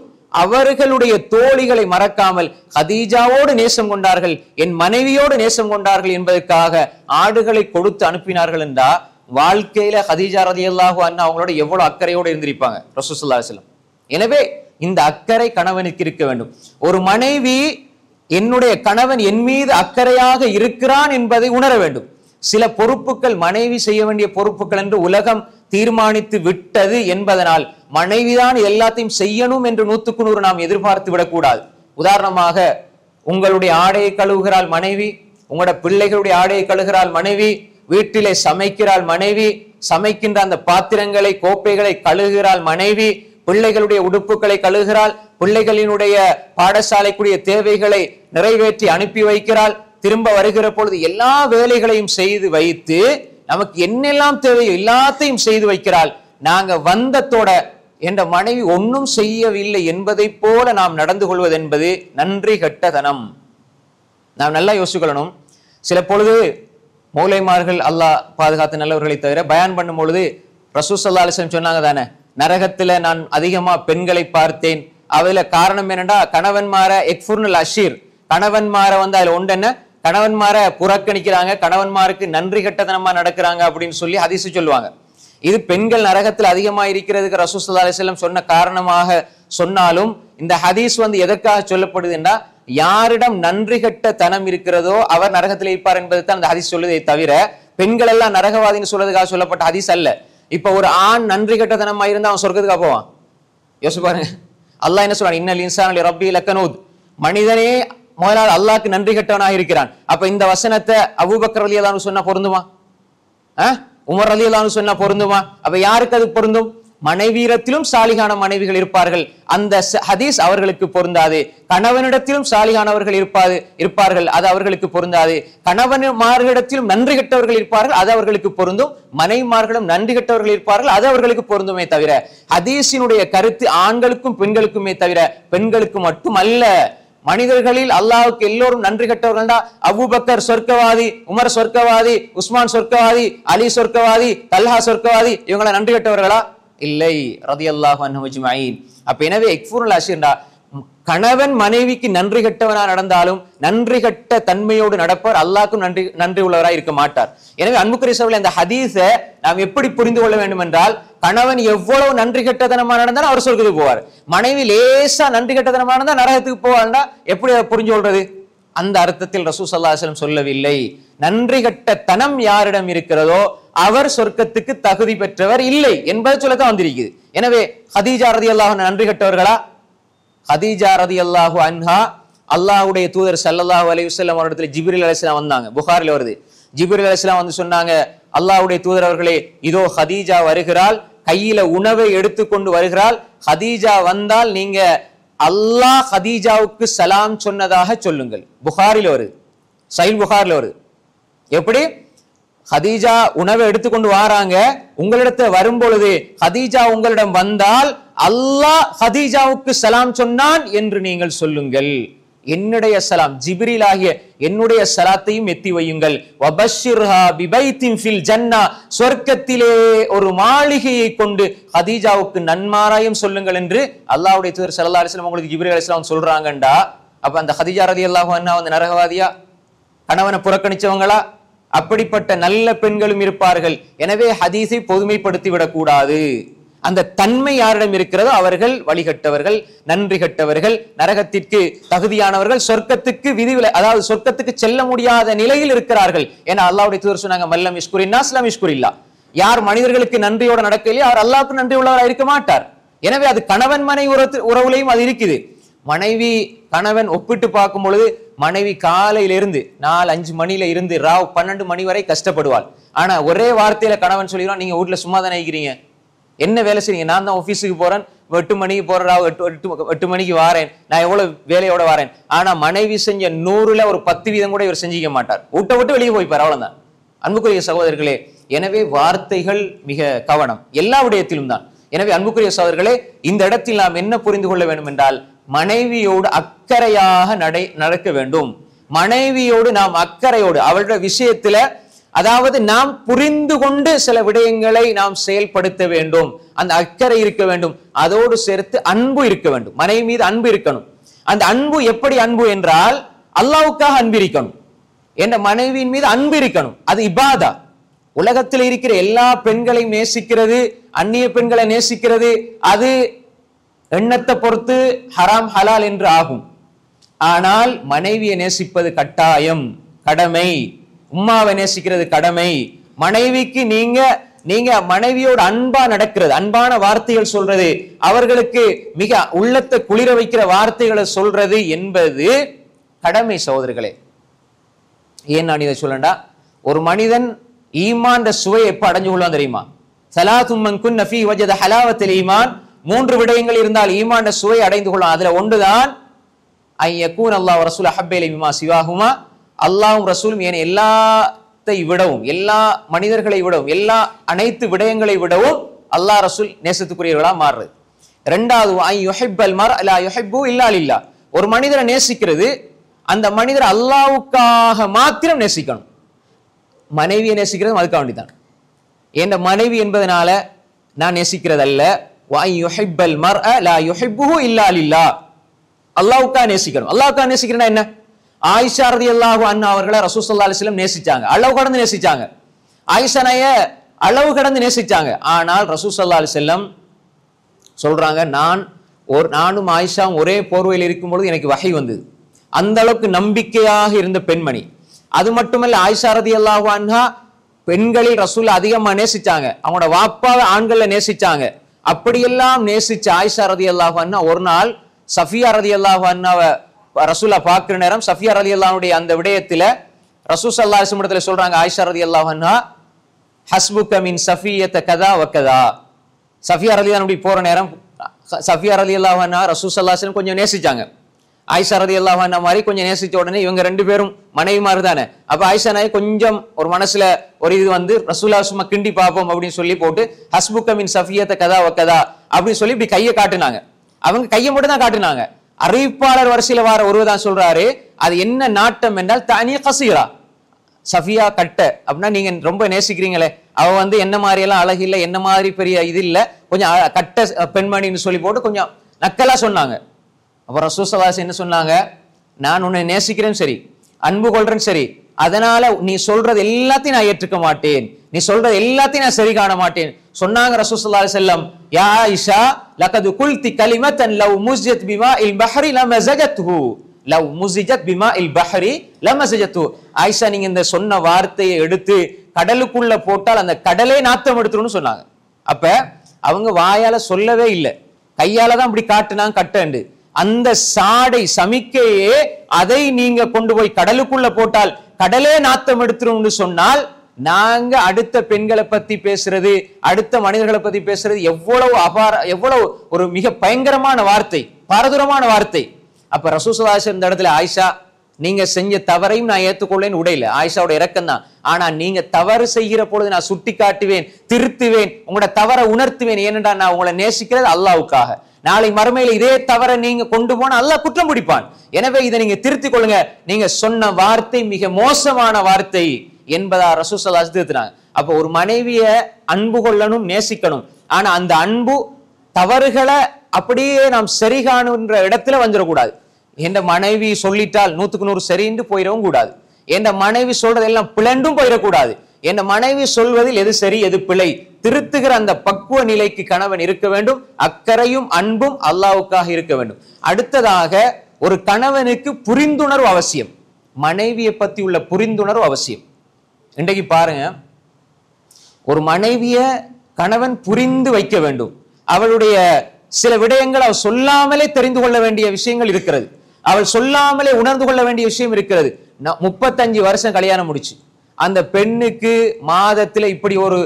அவர்களுடைய தோழிகளை மறக்காமல் ஹதீஜாவோடு நேசம் கொண்டார்கள், என் மனைவியோடு நேசம் கொண்டார்கள் என்பதற்காக ஆடுகளை கொடுத்து அனுப்பினார்கள் என்றா வாழ்க்கையில ஹதீஜா ரலியல்லாஹு அன்ஹா அவங்களோட எவ்வளவு அக்கறையோடு இருந்திருப்பாங்க ரசூல் ஸல்லல்லாஹு அலைஹி வஸல்லம். எனவே இந்த அக்கறை கணவனுக்கு இருக்க வேண்டும். ஒரு மனைவி என்னுடைய கணவன் என் மீது அக்கறையாக இருக்கிறான் என்பதை உணர வேண்டும். சில பொறுப்புகள் மனைவி செய்ய வேண்டிய பொறுப்புகள் என்று உலகம் தீர்மானித்து விட்டது என்பதனால் மனைவிதான் எல்லாத்தையும் செய்யணும் என்று 100% நாம் எதிர்பார்த்து விடக்கூடாது. உதாரணமாக, உங்களுடைய ஆடையை கழுவுகிறாள் மனைவி, உங்களோட பிள்ளைகளுடைய ஆடையை கழுவுகிறாள் மனைவி, வீட்டிலே சமைக்கிறாள் மனைவி, சமைக்கின்ற அந்த பாத்திரங்களை கோப்பைகளை கழுவுகிறாள் மனைவி, பிள்ளைகளுடைய உடுப்புகளை கழுவுகிறாள், பிள்ளைகளினுடைய பாடசாலைக்குரிய தேவைகளை நிறைவேற்றி அனுப்பி வைக்கிறாள், திரும்ப வருகிற பொழுது எல்லா வேலைகளையும் செய்து வைத்து நமக்கு என்னெல்லாம் தேவையோ எல்லாத்தையும் செய்து வைக்கிறாள். நாங்க வந்தத்தோட என்ற மனைவி ஒன்னும் செய்யவில்லை என்பதை போல நாம் நடந்து கொள்வது என்பது நன்றி கெட்டதனம். நாம் நல்லா யோசிக்கணும். சில பொழுது மௌலைமார்கள், அல்லாஹ் பாதுகாத்த நல்லவர்களை தவிர, பயான் பண்ணும் பொழுது ரசூல் ஸல்லல்லாஹு அலைஹி வஸல்லம் சொன்னாங்க தானே, நரகத்துல நான் அதிகமா பெண்களை பார்த்தேன். அதுல காரணம் என்னன்னா, கணவன்மார எக்ஃபுர்னுல் அஷீர், கணவன்மார அதுல ஒன்று என்ன, கணவன்மார புறக்கணிக்கிறாங்க, கணவன்மாருக்கு நன்றி கெட்டதனமா நடக்கிறாங்க அப்படின்னு சொல்லி ஹதீஸ் சொல்லுவாங்க. இது பெண்கள் நரகத்தில் அதிகமா இருக்கிறதுக்கு ரசூல் ஸல்லல்லாஹு அலைஹி வஸல்லம் சொன்ன காரணமாக சொன்னாலும் இந்த ஹதீஸ் எதற்காக சொல்லப்படுதுன்னா, யாரிடம் நன்றி கெட்ட தனம் இருக்கிறதோ அவர் நரகத்தில் இருப்பார் என்பதை தான் அந்த ஹதீஸ் சொல்லுதே தவிர பெண்கள் எல்லாம் நரகவாதின்னு சொல்றதுக்காக சொல்லப்பட்ட ஹதீஸ் அல்ல. இப்ப ஒரு ஆண் நன்றி கெட்டதனமா இருந்தா அவன் சொர்க்கத்துக்காக போவான். யோசிச்சு பாருங்க. அல்லாஹ் என்ன சொல்றான், இன்னல் இன்சான லிரப்பி லகனூத், மனிதனே முதலாவது அல்லாஹ்க்கு நன்றி கெட்டவனாக இருக்கிறான். அப்ப இந்த வசனத்தை அபூபக்கர் ரலியல்லாஹு அன்ஹு சொன்னா பொருந்துமா? உமர் ரலியல்லாஹு அன்ஹு சொன்னா பொருந்துமா? அப்ப யாருக்கு அது பொருந்தும்? மனைவியிடத்திலும் சாலிகான மனைவிகள் இருப்பார்கள், அந்த ஹதீஸ் அவர்களுக்கு பொருந்தாது. கணவனிடத்திலும் சாலிகானவர்கள் இருப்பார்கள், அது அவர்களுக்கு பொருந்தாது. கணவன்மார்களிடத்திலும் நன்றி கெட்டவர்கள் இருப்பார்கள், அது அவர்களுக்கு பொருந்தும். மனைவிமார்களும் நன்றி கெட்டவர்கள் இருப்பார்கள், அது அவர்களுக்கு பொருந்துமே தவிர ஹதீஸினுடைய கருத்து ஆண்களுக்கும் பெண்களுக்குமே தவிர பெண்களுக்கு மட்டும் அல்ல. மனிதர்களில் அல்லாஹ்வுக்கு எல்லோரும் நன்றி கெட்டவர்கள். அபூபக்கர் சொர்க்கவாதி, உமர் சொர்க்கவாதி, உஸ்மான் சொர்க்கவாதி, அலி சொர்க்கவாதி, தல்ஹா சொர்க்கவாதி, இவங்கள நன்றி கெட்டவர்களா? இல்லை, ரலியல்லாஹு அன்ஹும் அஜ்மஈன். அப்ப எனவே இக்ஃபுருல் அஷீர்டா, கணவன் மனைவிக்கு நன்றி கெட்டவனா நடந்தாலும் நன்றி கெட்ட தன்மையோடு நடப்பவர் அல்லாஹ்க்கும் நன்றி உள்ளவராய் இருக்க மாட்டார். எனவே அன்புக்குரிய அந்த ஹதீஸை நாம் எப்படி புரிந்து கொள்ள வேண்டும் என்றால், கணவன் எவ்வளவு நன்றி கெட்டதனமா நடந்தாலும் அவர் சொர்க்கத்துக்கு போவார், மனைவி லேசா நன்றி கெட்டதனமா இருந்தா நரகத்துக்கு போவார்னா எப்படி புரிஞ்சு கொள்றது? அந்த அர்த்தத்தில் ரசூல் ஸல்லல்லாஹு அலைஹி வஸல்லம் சொல்லவில்லை. நன்றி கெட்ட தனம் யாரிடம் இருக்கிறதோ அவர் சொர்க்கத்துக்கு தகுதி பெற்றவர் இல்லை என்பதை சொல்லத்தான் வந்திருக்குது. எனவே ஹதீஜா ரலியல்லாஹு அன்ஹா நன்றி கெட்டவர்களா? ஹதீஜா ரலியல்லாஹு அன்ஹா அல்லாஹ்வுடைய தூதர் ஸல்லல்லாஹு அலைஹி வஸல்லம் அவரிடத்தில் ஜிப்ரீல் அலைஹிஸ்ஸலாம் வந்தாங்க. புகாரில் வருது, ஜிப்ரீல் அலைஹிஸ்ஸலாம் வந்து சொன்னாங்க, அல்லாஹ்வுடைய தூதர் அவர்களே, இதோ ஹதீஜா வருகிறாள், கையில உணவை எடுத்துக்கொண்டு வருகிறாள், ஹதீஜா வந்தால் நீங்க அல்லாஹ் ஹதீஜாவுக்கு சலாம் சொன்னதாக சொல்லுங்கள். புகாரில் வருது, சஹீஹ் புகாரில் வருது. எப்படி? ஹதீஜா உணவை எடுத்துக்கொண்டு வாராங்க, உங்களிடத்தை வரும் பொழுது ஹதீஜா உங்களிடம் வந்தால் அல்லாஹ் ஹதீஜாவுக்கு சலாம் சொன்னான் என்று நீங்கள் சொல்லுங்கள். என்னுடைய சலாம், ஜிப்ரீல் ஆகிய என்னுடைய சலாத்தையும் எத்தி வையுங்கள். வபஷ்ஷிர்ஹா பிபைத்தின் ஃபில் ஜன்னா, சொர்க்கத்திலே ஒரு மாளிகையை கொண்டு ஹதீஜாவுக்கு நன்மாராயம் சொல்லுங்கள் என்று அல்லாஹ்வுடைய தூதர் ஸல்லல்லாஹு அலைஹி வஸல்லம் உங்களுக்கு ஜிப்ரீல் அலைஹிஸ்ஸலாம் சொல்றாங்கண்டா, அப்ப அந்த ஹதீஜா ரலியல்லாஹு அன்ஹா நரகவாதியா, கணவனை புறக்கணிச்சவங்களா? அப்படிப்பட்ட நல்ல பெண்களும் இருப்பார்கள். எனவே ஹதீஸை பொதுமைப்படுத்தி விடக்கூடாது. அந்த தன்மை யாரிடம் இருக்கிறதோ அவர்கள் வழிகட்டவர்கள், நன்றி கட்டவர்கள், நரகத்திற்கு தகுதியானவர்கள், சொர்க்கத்துக்கு அதாவது சொர்க்கத்துக்கு செல்ல முடியாத நிலையில் இருக்கிறார்கள். ஏன்னா அல்லாஹ்வுடைய தூதர் சொன்னாங்க, மல்லம் இஷ்குரின்னா லம் இஷ்குரில்லா, யார் மனிதர்களுக்கு நன்றியோட நடக்கலையோ அவர் அல்லாஹ்வுக்கு நன்றி உள்ளவராக இருக்க மாட்டார். எனவே அது கணவன் மனைவி உறவுலையும் அது இருக்குது. மனைவி கணவன் ஒப்பிட்டு பார்க்கும் பொழுது மனைவி காலையிலிருந்து 4-5 மணியில இருந்து ராவ் 12 மணி வரை கஷ்டப்படுவாள். ஆனா ஒரே வார்த்தையில கணவன் சொல்லிடுவான், நீங்க வீட்டுல சும்மா தானே இருக்கிறீங்க, என்ன வேலை செய்றீங்க, நான் தான் ஆபீஸுக்கு போறேன், 8 மணிக்கு போற ராவ் 8 மணிக்கு வாரேன், நான் எவ்வளவு வேலையோட வாரேன். ஆனா மனைவி செஞ்ச 100ல ஒரு 10% கூட இவர் செஞ்சிக்க மாட்டார், வீட்டை விட்டு வெளியே போய்ப்பார், அவ்வளவுதான். அன்புக்குரிய சகோதரர்களே, எனவே வார்த்தைகள் மிக கவனம், எல்லா விடயத்திலும் தான். எனவே அன்புக்குரிய சகோதரர்களே, இந்த இடத்தில் நாம் என்ன புரிந்து கொள்ள வேண்டும் என்றால், மனைவியோடு அக்கறையாக நடக்க வேண்டும். மனைவியோடு நாம் அக்கறையோடு அவளுடைய விஷயத்துல, அதாவது நாம் புரிந்து கொண்டு சில விடயங்களை நாம் செயல்படுத்த வேண்டும். அந்த அக்கறை இருக்க வேண்டும், அதோடு சேர்த்து அன்பு இருக்க வேண்டும். மனைவி மீது அன்பு இருக்கணும். அந்த அன்பு எப்படி அன்பு என்றால், அல்லாஹ்வுக்காக அன்பு இருக்கணும். என்ற மனைவியின் மீது அன்பு இருக்கணும், அது இபாதா. உலகத்தில் இருக்கிற எல்லா பெண்களையும் நேசிக்கிறது, அந்நிய பெண்களை நேசிக்கிறது, அது எண்ணத்தை பொறுத்து ஹராம் ஹலால் என்று ஆகும். ஆனால் மனைவியை நேசிப்பது கட்டாயம், கடமை. உம்மாவை நேசிக்கிறது கடமை. மனைவிக்கு நீங்க மனைவியோட அன்பா நடக்கிறது, அன்பான வார்த்தைகள் சொல்றது, அவர்களுக்கு மிக உள்ளத்தை குளிர வைக்கிற வார்த்தைகளை சொல்றது என்பது கடமை சகோதரர்களே. ஏன் நான் இதை சொல்லண்டா, ஒரு மனிதன் ஈமான் சுவையை எப்ப அடைஞ்சு கொள்வான் தெரியுமா? ஸலாத்தும் மன் குன்ன ஃபீ வஜத ஹலாவத்துல் ஈமான், 3 விடயங்கள் இருந்தால் ஈமான் சுவை அடைந்து கொள்வான். அதுல ஒன்றுதான் ஐ யகூன் அல்லாஹ் வ ரசூல் அஹப்ப இலைஹி மிம்மா சிவாஹுமா, அல்லாஹ்வும் ரசூலும் ஏன் எல்லாத்தை விடவும், எல்லா மனிதர்களை விடவும், எல்லா அனைத்து விடயங்களை விடவும் அல்லாஹ் ரசூல் நேசத்துக்குரியவர்களா மாறுறது. இரண்டாவது ஐ யுஹிப்பல் மர்அ லா யுஹிப்பு இல்லா லில்லாஹ், ஒரு மனிதரை நேசிக்கிறது, அந்த மனிதர் அல்லாஹ்வுக்காக மாத்திரம் நேசிக்கணும். மனைவியை நேசிக்கிறது அதுக்காக வேண்டிதான். என் மனைவி என்பதனால நான் நேசிக்கிறது அல்ல. வஐ யுஹிப்பல் மர்அ லா யுஹிப்புஹு இல்லா லில்லாஹ், அல்லாஹ்வுக்காக நேசிக்கணும். அல்லாஹ்வுக்காக நேசிக்கிறேன்னா என்ன? ஆயிஷா ரலியல்லாஹு அன்ஹா அவர்களை ரசூல் ஸல்லல்லாஹு அலைஹி வஸல்லம் நேசிச்சாங்க, அளவு கடந்து நேசிச்சாங்க. ஆயிஷா நாய அளவு கடந்து நேசிச்சாங்க. ஆனால் ரசூல் ஸல்லல்லாஹு அலைஹி வஸல்லம் சொல்றாங்க, நானும் ஆயிஷாவும் ஒரே போர்வையில் இருக்கும் பொழுது எனக்கு வஹி வந்தது. அந்த அளவுக்கு நம்பிக்கையாக இருந்த பெண்மணி. அது மட்டுமல்ல, ஆயிஷா ரலியல்லாஹு அன்ஹா பெண்களில் ரசூல் அதிகமா நேசிச்சாங்க, அவங்களோட வாப்பாவை ஆண்களை நேசிச்சாங்க. அப்படியெல்லாம் நேசிச்ச ஆயிஷா ரலியல்லாஹு அன்ஹா ஒரு நாள் சஃபியா ரலியல்லாஹு அன்ஹாவை ரசூலா பார்க்கிற நேரம், சஃபியா ரலியல்லாஹுடைய அந்த விடயத்துல ரசூல் ஸல்லல்லாஹு அலைஹி வஸல்லம் சொல்றாங்க, ஆயிஷா ரலியல்லாஹு அன்ஹா ஹஸ்புக மின் சஃபியத கதா வ கதா. சஃபியா ரலியல்லாஹு போற நேரம் சஃபியா ரலியல்லாஹு அன்ஹா ரசூல் ஸல்லல்லாஹு அலைஹி வஸல்லம் கொஞ்சம் நேசிச்சாங்க. ஆயிஷா ரலியல்லாஹு அன்ஹா மாதிரி கொஞ்சம் நேசிச்ச உடனே இவங்க 2 பேரும் மனைவிமார் தானே. அப்ப ஆயிஷா நாய் கொஞ்சம் ஒரு மனசுல ஒரு இது வந்து, ரசூலா சும்மா கிண்டி பார்ப்போம் அப்படின்னு சொல்லி போட்டு ஹஸ்புக மின் சஃபியத கதா வ கதா அப்படின்னு சொல்லி இப்படி கையை காட்டுனாங்க. அவங்க கையை மட்டும் தான் காட்டுனாங்க. அறிவிப்பாளர் வரிசையில வார ஒருவதான் சொல்றாரு, அது என்ன நாட்டம் என்றால் தானிய கசீரா, சஃபியா கட்ட அப்படின்னா நீங்க ரொம்ப நேசிக்கிறீங்களே, அவ வந்து என்ன மாதிரி எல்லாம் அழகு இல்லை, என்ன மாதிரி பெரிய இது இல்லை, கொஞ்சம் கட்ட பெண்மணின்னு சொல்லி போட்டு கொஞ்சம் நக்கலா சொன்னாங்க. அப்ப ரசூல் ஸல்லல்லாஹு அலைஹி வஸல்லம் என்ன சொன்னாங்க, நான் உன்னை நேசிக்கிறேன் சரி, அன்பு கொள்றேன் சரி, அதனால நீ சொல்றது எல்லாத்தையும் நான் ஏற்றுக்க மாட்டேன், நீ சொல்றது எல்லாத்தையும் நான் சரி காண மாட்டேன் சொன்னாங்க ரசூல் ஸல்லல்லாஹு அலைஹி வஸல்லம். யா ஆயிஷா லகத் குல்தி கலிமத்தன் லவ் முஸ்ஜத் பிமாஇல் பஹ்ரி லமஸஜத்ஹு, லவ் முஸ்ஜத் பிமாஇல் பஹ்ரி லமஸஜத்ஹு. ஆயிஷா, நீங்க இந்த சொன்ன வார்த்தையை எடுத்து கடலுக்குள்ள போட்டால் அந்த கடலே நாத்தம் எடுத்துருன்னு சொன்னாங்க. அப்ப அவங்க வாயால சொல்லவே இல்லை, கையால தான் இப்படி காட்டுனாங்க கட்டண்டு. அந்த சாடை சமிக்கையே அதை நீங்க கொண்டு போய் கடலுக்குள்ள போட்டால் கடலே நாத்தம் எடுத்துரும்னு சொன்னால், நாங்க அடுத்த பெண்களை பத்தி பேசுறது, அடுத்த மனிதர்களை பத்தி பேசுறது எவ்வளவு ஒரு மிக பயங்கரமான வார்த்தை, பாரதூரமான வார்த்தை. அப்ப ரசூல் ஸல்லல்லாஹு அலைஹி வஸல்லம் இந்த இடத்துல, ஆயிஷா நீங்க செஞ்ச தவறையும் நான் ஏத்துக்கொள்ளேன்னு உடையில, ஆயிஷாவோட இரக்கம் தான். ஆனா நீங்க தவறு செய்கிற பொழுது நான் சுட்டி காட்டுவேன், திருத்துவேன், உங்களோட தவறை உணர்த்துவேன். ஏனென்றா நான் உங்களை நேசிக்கிறது அல்லாஹ்வுக்காக. நாளை மறுமையில இதே தவறை நீங்க கொண்டு போனா அல்லாஹ் குற்றம் பிடிப்பான். எனவே இதை நீங்க திருத்திக் கொள்ளுங்க, நீங்க சொன்ன வார்த்தை மிக மோசமான வார்த்தை என்பதா ரசூல் ஸல்லல்லாஹு அலைஹி வஸல்லம் திருத்தினாங்க. அப்ப ஒரு மனைவிய அன்பு கொள்ளணும், நேசிக்கணும். ஆனா அந்த அன்பு தவறுகளை அப்படியே நாம் சரி காணுன்ற இடத்துல வந்துடக்கூடாது. என் மனைவி சொல்லிட்டால் 100க்கு 100 சரின்னு போயிடவும் கூடாது. என் மனைவி சொல்றதெல்லாம் பிளண்டும் போயிடக்கூடாது. என் மனைவி சொல்வதில் எது சரி எது பிழை திருத்துகிற அந்த பக்குவ நிலைக்கு கணவன் இருக்க வேண்டும். அக்கறையும் அன்பும் அல்லாஹ்வுக்காக இருக்க வேண்டும். அடுத்ததாக, ஒரு கணவனுக்கு புரிந்துணர்வு அவசியம், மனைவியை பத்தி உள்ள புரிந்துணர்வு அவசியம். இன்றைக்கு பாருங்க, ஒரு மனைவிய கணவன் புரிந்து வைக்க வேண்டும். அவளுடைய சில விடயங்கள் அவள் சொல்லாமலே தெரிந்து கொள்ள வேண்டிய விஷயங்கள் இருக்கிறது. அவள் சொல்லாமலே உணர்ந்து கொள்ள வேண்டிய விஷயம் இருக்கிறது. 35 வருஷம் கல்யாணம் முடிச்சு அந்த பெண்ணுக்கு மாதத்துல இப்படி ஒரு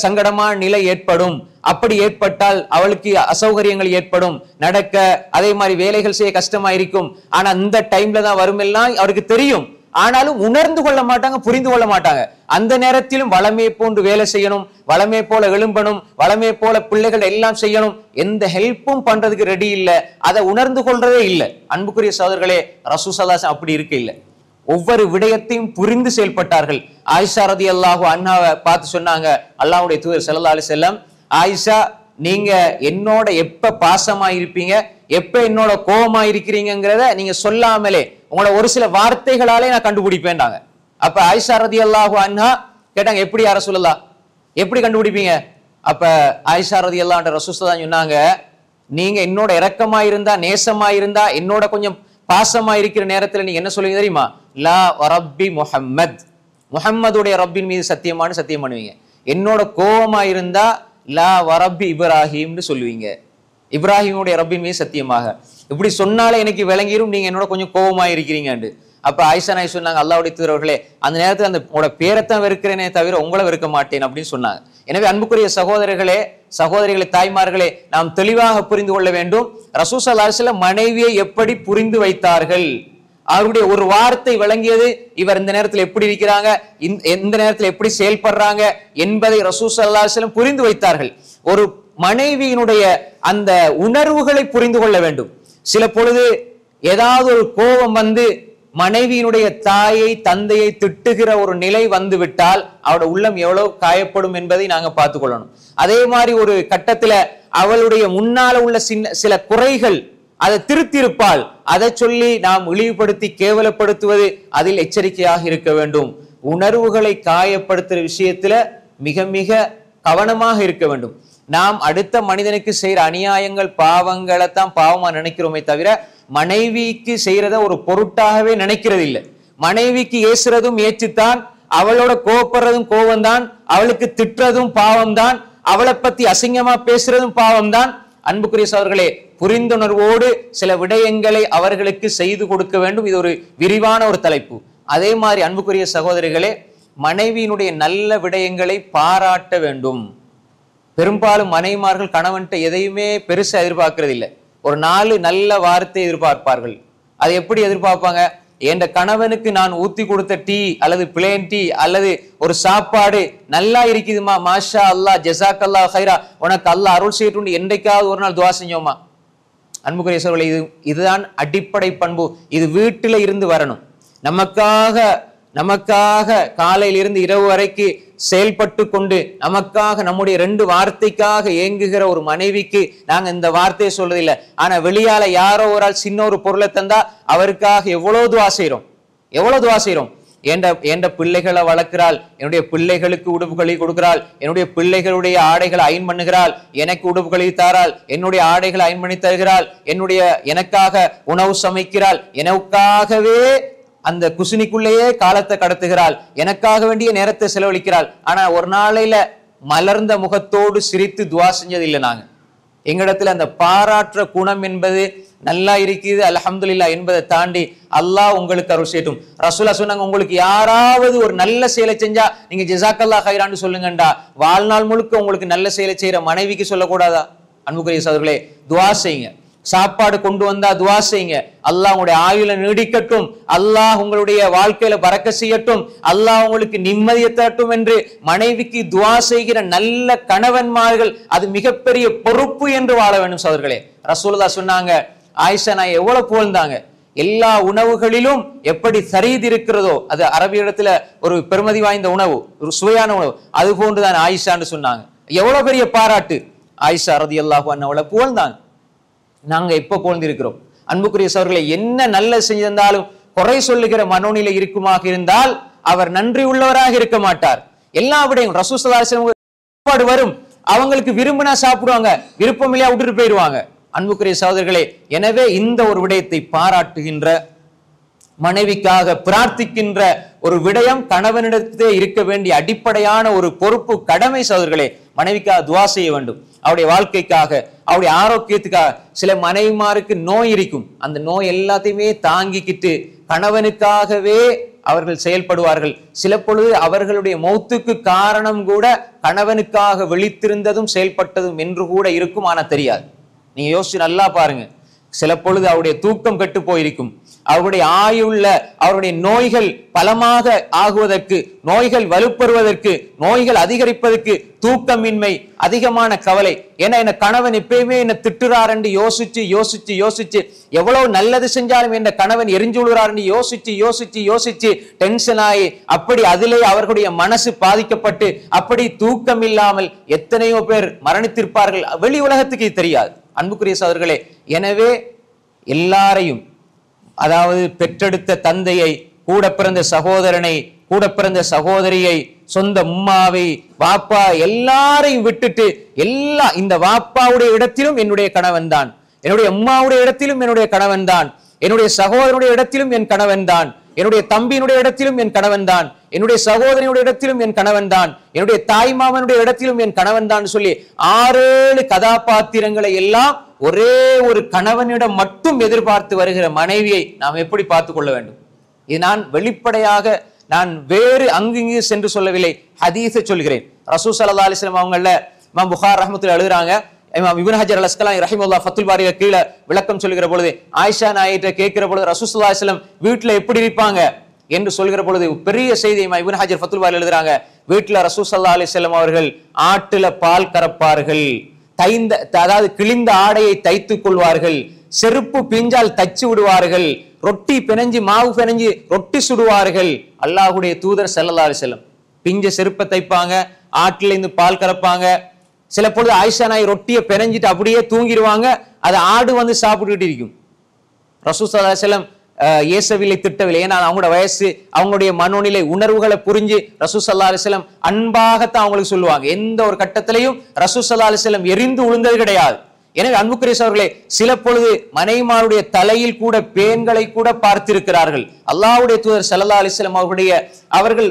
சங்கடமான நிலை ஏற்படும், அப்படி ஏற்பட்டால் அவளுக்கு அசௌகரியங்கள் ஏற்படும், நடக்க அதே மாதிரி வேலைகள் செய்ய கஷ்டமா இருக்கும். ஆனா இந்த டைம்ல தான் வரும் எல்லாம் அவருக்கு தெரியும். ஆனாலும் உணர்ந்து கொள்ள மாட்டாங்க, புரிந்து கொள்ள மாட்டாங்க. அந்த நேரத்திலும் வளமே போன்று வேலை செய்யணும், வளமே போல எழும்பணும், வளமே போல பிள்ளைகள் எல்லாம் செய்யணும். எந்த ஹெல்ப்பும் பண்றதுக்கு ரெடி இல்லை, அதை உணர்ந்து கொள்றதே இல்லை. அன்புக்குரிய சகோதரர்களே, ரசூல் ஸல்லல்லாஹு அலைஹி வஸல்லம் அப்படி இருக்க இல்லை. ஒவ்வொரு விடயத்தையும் புரிந்து செயல்பட்டார்கள். ஆயிஷா ரலியல்லாஹு அன்ஹாவை பார்த்து சொன்னாங்க அல்லாஹ்வுடைய தூதர் ஸல்லல்லாஹு அலைஹி வஸல்லம், ஆயிஷா நீங்க என்னோட எப்ப பாசமா இருப்பீங்க, எப்ப என்னோட கோபமா இருக்கிறீங்கிறத நீங்க சொல்லாமலே உங்களோட ஒரு சில வார்த்தைகளாலே நான் கண்டுபிடிப்பேன்டாங்க. அப்ப ஆயிஷா ரலியல்லாஹு அன்ஹா கேட்டாங்க, எப்படி யா ரசூலல்லாஹ், எப்படி கண்டுபிடிப்பீங்க? அப்ப ஆயிஷா ரலியல்லாஹு அன்ஹா ரசூல் ஸல்லல்லாஹு அலைஹி வஸல்லம் சொன்னாங்க, நீங்க என்னோட இரக்கமா இருந்தா, நேசமா இருந்தா, என்னோட கொஞ்சம் பாசமா இருக்கிற நேரத்துல நீங்க என்ன சொல்லுவீங்க தெரியுமா? லா ரப்பி முஹம்மத், முஹம்மதுடைய ரப்பின் மீது சத்தியமானு சத்தியம் பண்ணுவீங்க. என்னோட கோபமா இருந்தா லா வரப்பி இப்ராஹிம்னு சொல்லுவீங்க, இப்ராஹிமுடைய ரப்பின் மீது சத்தியமாக. இப்படி சொன்னாலே எனக்கு விளங்கிரும் நீங்க என்னோட கொஞ்சம் கோபமா இருக்கிறீங்கன்னு. அப்ப ஆயிஷா நாய் சொன்னாங்க, அல்லாஹ்வுடைய தூதரவர்களே, அந்த நேரத்தில் அந்த உங்களோட பேரைத்தான் வெறுக்கிறேனே தவிர உங்களை வெறுக்க மாட்டேன் அப்படின்னு சொன்னாங்க. எனவே அன்புக்குரிய சகோதரர்களே, சகோதரிகளே, தாய்மார்களே, நாம் தெளிவாக புரிந்து கொள்ள வேண்டும். ரசூல் ஸல்லல்லாஹு அலைஹி வஸல்லம் மனைவியை எப்படி புரிந்து வைத்தார்கள், அவருடைய ஒரு வார்த்தை விளங்கியது இவர் இந்த நேரத்தில் எப்படி இருக்கிறாங்க, எந்த நேரத்தில் எப்படி செயல்படுறாங்க என்பதை ரசூல் ஸல்லல்லாஹு அலைஹி வஸல்லம் புரிந்து வைத்தார்கள். ஒரு மனைவியினுடைய அந்த உணர்வுகளை புரிந்து கொள்ள வேண்டும். சில பொழுது ஏதாவது ஒரு கோபம் வந்து மனைவியினுடைய தாயை தந்தையை திட்டுகிற ஒரு நிலை வந்து விட்டால் அவருடைய உள்ளம் எவ்வளவு காயப்படும் என்பதை நாங்க பார்த்துக் கொள்ளணும். அதே மாதிரி ஒரு கட்டத்துல அவளுடைய முன்னால உள்ள சில குறைகள் அதை திருத்திருப்பால், அதை சொல்லி நாம் இழிவுபடுத்தி கேவலப்படுத்துவது அதில் எச்சரிக்கையாக இருக்க வேண்டும். உணர்வுகளை காயப்படுத்துற விஷயத்துல மிக மிக கவனமாக இருக்க வேண்டும். நாம் அடுத்த மனிதனுக்கு செய்யற அநியாயங்கள் பாவங்களை தான் பாவமா நினைக்கிறோமே தவிர மனைவிக்கு செய்யறத ஒரு பொருட்டாகவே நினைக்கிறது இல்லை. மனைவிக்கு ஏசுறதும் ஏச்சுத்தான், அவளோட கோபப்படுறதும் கோபம்தான், அவளுக்கு திட்டுறதும் பாவம்தான், அவளை பத்தி அசிங்கமா பேசுறதும் பாவம்தான். அன்புக்குரிய சகோதரர்களே, புரிந்துணர்வோடு சில விடயங்களை அவர்களுக்கு செய்து கொடுக்க வேண்டும். இது ஒரு விரிவான ஒரு தலைப்பு. அதே மாதிரி அன்புக்குரிய சகோதரிகளே, மனைவியினுடைய நல்ல விடயங்களை பாராட்ட வேண்டும். பெரும்பாலும் மனைவிமார்கள் கணவன்கிட்ட எதையுமே பெருசா எதிர்பார்க்கறது இல்லை. ஒரு 4 நல்ல வார்த்தை எதிர்பார்ப்பார்கள். அதை எப்படி எதிர்பார்ப்பாங்க? என் கணவனுக்கு நான் ஊத்தி கொடுத்த டீ அல்லது பிளேன் டீ அல்லது ஒரு சாப்பாடு நல்லா இருக்குதுமா, மாஷா அல்லா, ஜஸாக் அல்லா ஹைரா, உனக்கு அல்லாஹ் அருள் செய்யட்டும், என்றைக்காவது ஒரு நாள் துவா செஞ்சோமா? அன்புக்குரிய சகோதரர்களே, இதுதான் அடிப்படை பண்பு. இது வீட்டில இருந்து வரணும். நமக்காக காலையில இருந்து இரவு வரைக்கு செயல்பட்டு கொண்டு நமக்காக நம்முடைய 2 வார்த்தைக்காக ஏங்குகிற ஒரு மனைவிக்கு நாங்க இந்த வார்த்தையை சொல்றதில்லை. ஆனா வெளியால யாரோ ஒரு ஆள் சின்ன ஒரு பொருளை தந்தா அவருக்காக எவ்வளவு துவா செய்யறோம். என்ற பிள்ளைகளை வளர்க்கிறாள், என்னுடைய பிள்ளைகளுக்கு உடுப்புகளை கொடுக்கிறாள், என்னுடைய பிள்ளைகளுடைய ஆடைகளை அயன் பண்ணுகிறாள், எனக்கு உடுப்புகளை தாராள், என்னுடைய ஆடைகளை அயன் பண்ணி தருகிறாள், எனக்காக உணவு சமைக்கிறாள், எனக்காகவே அந்த குசினிக்குள்ளேயே காலத்தை கடத்துகிறாள், எனக்காக வேண்டிய நேரத்தை செலவழிக்கிறாள். ஆனா ஒரு நாளையில மலர்ந்த முகத்தோடு சிரித்து துவா செஞ்சது இல்லை. நாங்க எங்களிடத்துல அந்த பாராட்டுற குணம் என்பது நல்லா இருக்குது அல்ஹம்துலில்லாஹ் என்பதை தாண்டி அல்லாஹ் உங்களுக்கு அருள் செய்யட்டும். ரசூலா சொன்னாங்க, உங்களுக்கு யாராவது ஒரு நல்ல செயலை செஞ்சா நீங்க ஜஸாக்கல்லாஹ் ஹைரான்னு சொல்லுங்கண்டா. வாழ்நாள் முழுக்க உங்களுக்கு நல்ல செயலை செய்யற மனைவிக்கு சொல்லக்கூடாதா? அன்புக்குரிய சகோதரர்களே, துவா செய்யுங்க. சாப்பாடு கொண்டு வந்தா துவா செய்யுங்க, அல்லாஹ் உங்களுடைய ஆயுளை நீடிக்கட்டும், அல்லாஹ் உங்களுடைய வாழ்க்கையில பறக்க செய்யட்டும், அல்லாஹ் உங்களுக்கு நிம்மதியை தரட்டும் என்று மனைவிக்கு துவா செய்கிற நல்ல கணவன்மார்கள் அது மிகப்பெரிய பொறுப்பு என்று வாழ வேண்டும். சகோதரர்களே, ரசூலுல்லாஹ் சொன்னாங்க, ஆயிஷா நாய் எவ்வளவு புகழ்ந்தாங்க, எல்லா உணவுகளிலும் எப்படி சரீத் இருக்கிறதோ, அது அரபி இடத்துல ஒரு பெருமதி வாய்ந்த உணவு, ஒரு சுவையான உணவு, அது போன்றுதான் ஆயிஷான்னு சொன்னாங்க. எவ்வளவு பெரிய பாராட்டு! ஆயிஷா ரலியல்லாஹு அன்ஹா புகழ்ந்தாங்க. நாங்க எப்ப புகழ்ந்திருக்கிறோம்? அன்புக்குரிய சகோதரர்களே, என்ன நல்ல செஞ்சிருந்தாலும் குறை சொல்லுகிற மனோநிலை இருக்குமாக இருந்தால் அவர் நன்றி உள்ளவராக இருக்க மாட்டார். எல்லா விடையும் ரசூல் ஸல்லல்லாஹு அலைஹி வஸல்லம் சாப்பாடு வரும், அவங்களுக்கு விரும்பினா சாப்பிடுவாங்க, விருப்பம் இல்லையா விட்டுட்டு போயிடுவாங்க. அன்புக்குரிய சகோதரர்களே, எனவே இந்த ஒரு விடயத்தை பாராட்டுகின்ற, மனைவிக்காக பிரார்த்திக்கின்ற ஒரு விடயம் கணவனிடத்தே இருக்க வேண்டிய அடிப்படையான ஒரு பொறுப்பு, கடமை. சகோதரர்களே, மனைவிக்காக துவா செய்ய வேண்டும், அவருடைய வாழ்க்கைக்காக, அவருடைய ஆரோக்கியத்துக்காக. சில மனைவிமாருக்கு நோய் இருக்கும், அந்த நோய் எல்லாத்தையுமே தாங்கிக்கிட்டு கணவனுக்காகவே அவர்கள் செயல்படுவார்கள். சில பொழுது அவர்களுடைய மௌத்துக்கு காரணம் கூட கணவனுக்காக விழித்திருந்ததும் செயல்பட்டதும் என்று கூட இருக்கும், ஆனா தெரியாது. நீங்க யோசிச்சு நல்லா பாருங்க. சில பொழுது அவருடைய தூக்கம் கெட்டு போயிருக்கும், அவருடைய ஆயுள்ள அவருடைய நோய்கள் பலமாக ஆகுவதற்கு, நோய்கள் வலுப்பெறுவதற்கு, நோய்கள் அதிகரிப்பதற்கு தூக்கமின்மை, அதிகமான கவலை. ஏன்னா என்ன கணவன் எப்பயுமே என்ன திட்டுறார் என்று யோசிச்சு யோசிச்சு யோசிச்சு, எவ்வளவு நல்லது செஞ்சாலும் என்ன கணவன் எரிஞ்சு விழுறார் என்று யோசிச்சு யோசிச்சு யோசிச்சு டென்ஷன் ஆகி அப்படி அதிலே அவர்களுடைய மனசு பாதிக்கப்பட்டு அப்படி தூக்கம் இல்லாமல் எத்தனையோ பேர் மரணித்திருப்பார்கள். வெளி உலகத்துக்கு தெரியாது அன்புக்குரிய சகோதரர்களே. எனவே எல்லாரையும், அதாவது பெற்றெடுத்த தந்தையை, கூட பிறந்த சகோதரனை, கூட பிறந்த சகோதரியை, சொந்த உம்மாவை, வாப்பா எல்லாரையும் விட்டுட்டு இந்த வாப்பாவுடைய இடத்திலும் என்னுடைய கணவன் தான், என்னுடைய உம்மாவுடைய இடத்திலும் என்னுடைய கணவன் தான், என்னுடைய சகோதரனுடைய இடத்திலும் என் கணவன் தான், என்னுடைய தம்பியினுடைய இடத்திலும் என் கணவன் தான், என்னுடைய சகோதரனுடைய இடத்திலும் என் கணவன் தான், என்னுடைய தாய் மாமனுடைய இடத்திலும் என் கணவன் தான் சொல்லி 6-7 கதாபாத்திரங்களை எல்லாம் ஒரே ஒரு கணவனிடம் மட்டும் எதிர்பார்த்து வருகிற மனைவியை நாம் எப்படி பார்த்துக் கொள்ள வேண்டும்? இது நான் வெளிப்படையாக, நான் வேறு அங்கு சென்று சொல்லவில்லை, ஹதீஸை சொல்கிறேன். ரசூல் ஸல்லல்லாஹு அலைஹி வஸல்லம் அவங்கள இமாம் புகாரி ரஹ்மத்துல்லாஹி எழுதுறாங்க. இமாம் இப்னு ஹஜர் அல் அஸ்கலானி ரஹிமஹுல்லாஹ் ஃபத்துல் பாரியில கீழே விளக்கம் சொல்கிற பொழுது, ஆயிஷா நாயிட்ட கேட்கிற பொழுது ரசூல் ஸல்லல்லாஹு அலைஹி வஸல்லம் வீட்டுல எப்படி இருப்பாங்க என்று சொல்கிற பொழுது பெரிய செய்தி இமாம் இப்னு ஹஜர் ஃபத்துல் பாரியில எழுதுறாங்க. வீட்டுல ரசூல் ஸல்லல்லாஹு அலைஹி வஸல்லம் அவர்கள் ஆட்டுல பால் கறப்பார்கள், அதாவது கிழிந்த ஆடையை தைத்துக் கொள்வார்கள், செருப்பு பிஞ்சால் தச்சு விடுவார்கள், ரொட்டி பிணைஞ்சு மாவு பிணைஞ்சு ரொட்டி சுடுவார்கள். அல்லாஹ்வுடைய தூதர் ஸல்லல்லாஹு அலைஹி வஸல்லம் பிஞ்ச செருப்பை தைப்பாங்க, ஆட்டுல இருந்து பால் கறப்பாங்க. சில பொழுது ஆயிஷா நாய் ரொட்டியை பிணைஞ்சிட்டு அப்படியே தூங்கிடுவாங்க, அதை ஆடு வந்து சாப்பிட்டுக்கிட்டு இருக்கும். ரசூல் ஸல்லல்லாஹு அலைஹி வஸல்லம் ஏசவில்லை, திட்டவில்லை. ஏன்னா அவங்களோட வயசு, அவங்களுடைய மனோநிலை, உணர்வுகளை புரிஞ்சு ரசூல் ஸல்லல்லாஹு அலைஹி வஸல்லம் அன்பாகத்தான் அவங்களுக்கு சொல்லுவாங்க. எந்த ஒரு கட்டத்திலையும் ரசூல் ஸல்லல்லாஹு அலைஹி வஸல்லம் எரிந்து விழுந்தது கிடையாது. எனவே அன்புக்குரிய சகோதரர்களே, சில பொழுது மனைவிமாருடைய தலையில் கூட பேன்களை கூட பார்த்திருக்கிறார்கள். அல்லாஹ்வுடைய தூதர் ஸல்லல்லாஹு அலைஹி வஸல்லம் அவர்கள்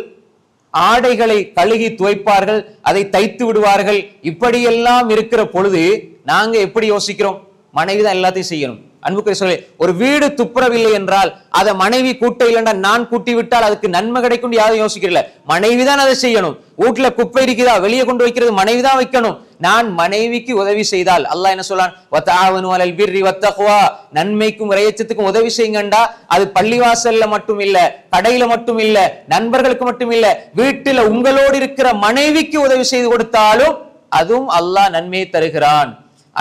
ஆடைகளை கழுகி துவைப்பார்கள், அதை தைத்து விடுவார்கள். இப்படியெல்லாம் இருக்கிற பொழுது நாங்க எப்படி யோசிக்கிறோம்? மனைவி தான் எல்லாத்தையும் செய்யணும். அன்புக்குரிய சொல்லி, ஒரு வீடு துப்புரவில்லை என்றால் அதை மனைவி கூட்ட இல்லைன்னா நான் கூட்டி விட்டால் அதுக்கு நன்மை கிடைக்கும் யாரும் யோசிக்கிறல. மனைவி தான் அதை செய்யணும். வீட்டுல குப்பை இருக்குதா, வெளியே கொண்டு வைக்கிறது மனைவி தான் வைக்கணும். நான் மனைவிக்கு உதவி செய்தால் அல்லாஹ் என்ன சொல்றான்? வதஆவனு அலல் பிர்ரி வத்தக்வா, நன்மைக்கும் இறையச்சத்துக்கும் உதவி செய்யுங்கண்டா. அது பள்ளிவாசல்ல மட்டும் இல்ல, கடையில மட்டும் இல்ல, நண்பர்களுக்கு மட்டும் இல்ல, வீட்டுல உங்களோடு இருக்கிற மனைவிக்கு உதவி செய்து கொடுத்தாலும் அதுவும் அல்லாஹ் நன்மையை தருகிறான்.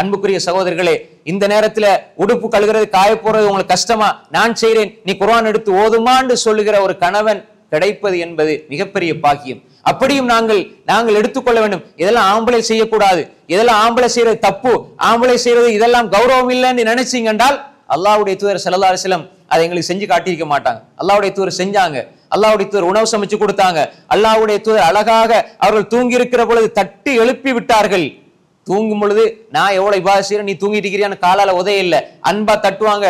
அன்புக்குரிய சகோதரர்களே, இந்த நேரத்துல உடுப்பு கழுகிறது, காய போறது உங்களுக்கு கஷ்டமா? நான் செய்றேன், நீ குர்ஆன் எடுத்து ஓதுமான்னு சொல்லுகிற ஒரு கணவன் கிடைப்பது என்பது மிகப்பெரிய பாக்கியம். அப்படியும் நாங்கள் எடுத்துக்கொள்ள வேண்டும். இதெல்லாம் ஆம்பளை செய்யக்கூடாது, இதெல்லாம் ஆம்பளை செய்யறது தப்பு, ஆம்பளை செய்யறது இதெல்லாம் கௌரவம் இல்லைன்னு நினைச்சீங்கன்றால் அல்லாஹ்வுடைய தூதர் ஸல்லல்லாஹு அலைஹி வஸல்லம் அதை எங்களுக்கு செஞ்சு காட்டியிருக்க மாட்டாங்க. அல்லாஹ்வுடைய தூதர் செஞ்சாங்க. அல்லாஹ்வுடைய தூதர் உணவு சமைச்சு கொடுத்தாங்க. அல்லாஹ்வுடைய தூதர் அழகாக அவர்கள் தூங்கி இருக்கிற பொழுது தட்டி எழுப்பி விட்டார்கள். தூங்கும் பொழுது நான் எவ்வளவு இபாதத் செய்யறேன், நீ தூங்கிட்டு இருக்கிறியான்னு காலால உதய இல்ல, அன்பா தட்டுவாங்க,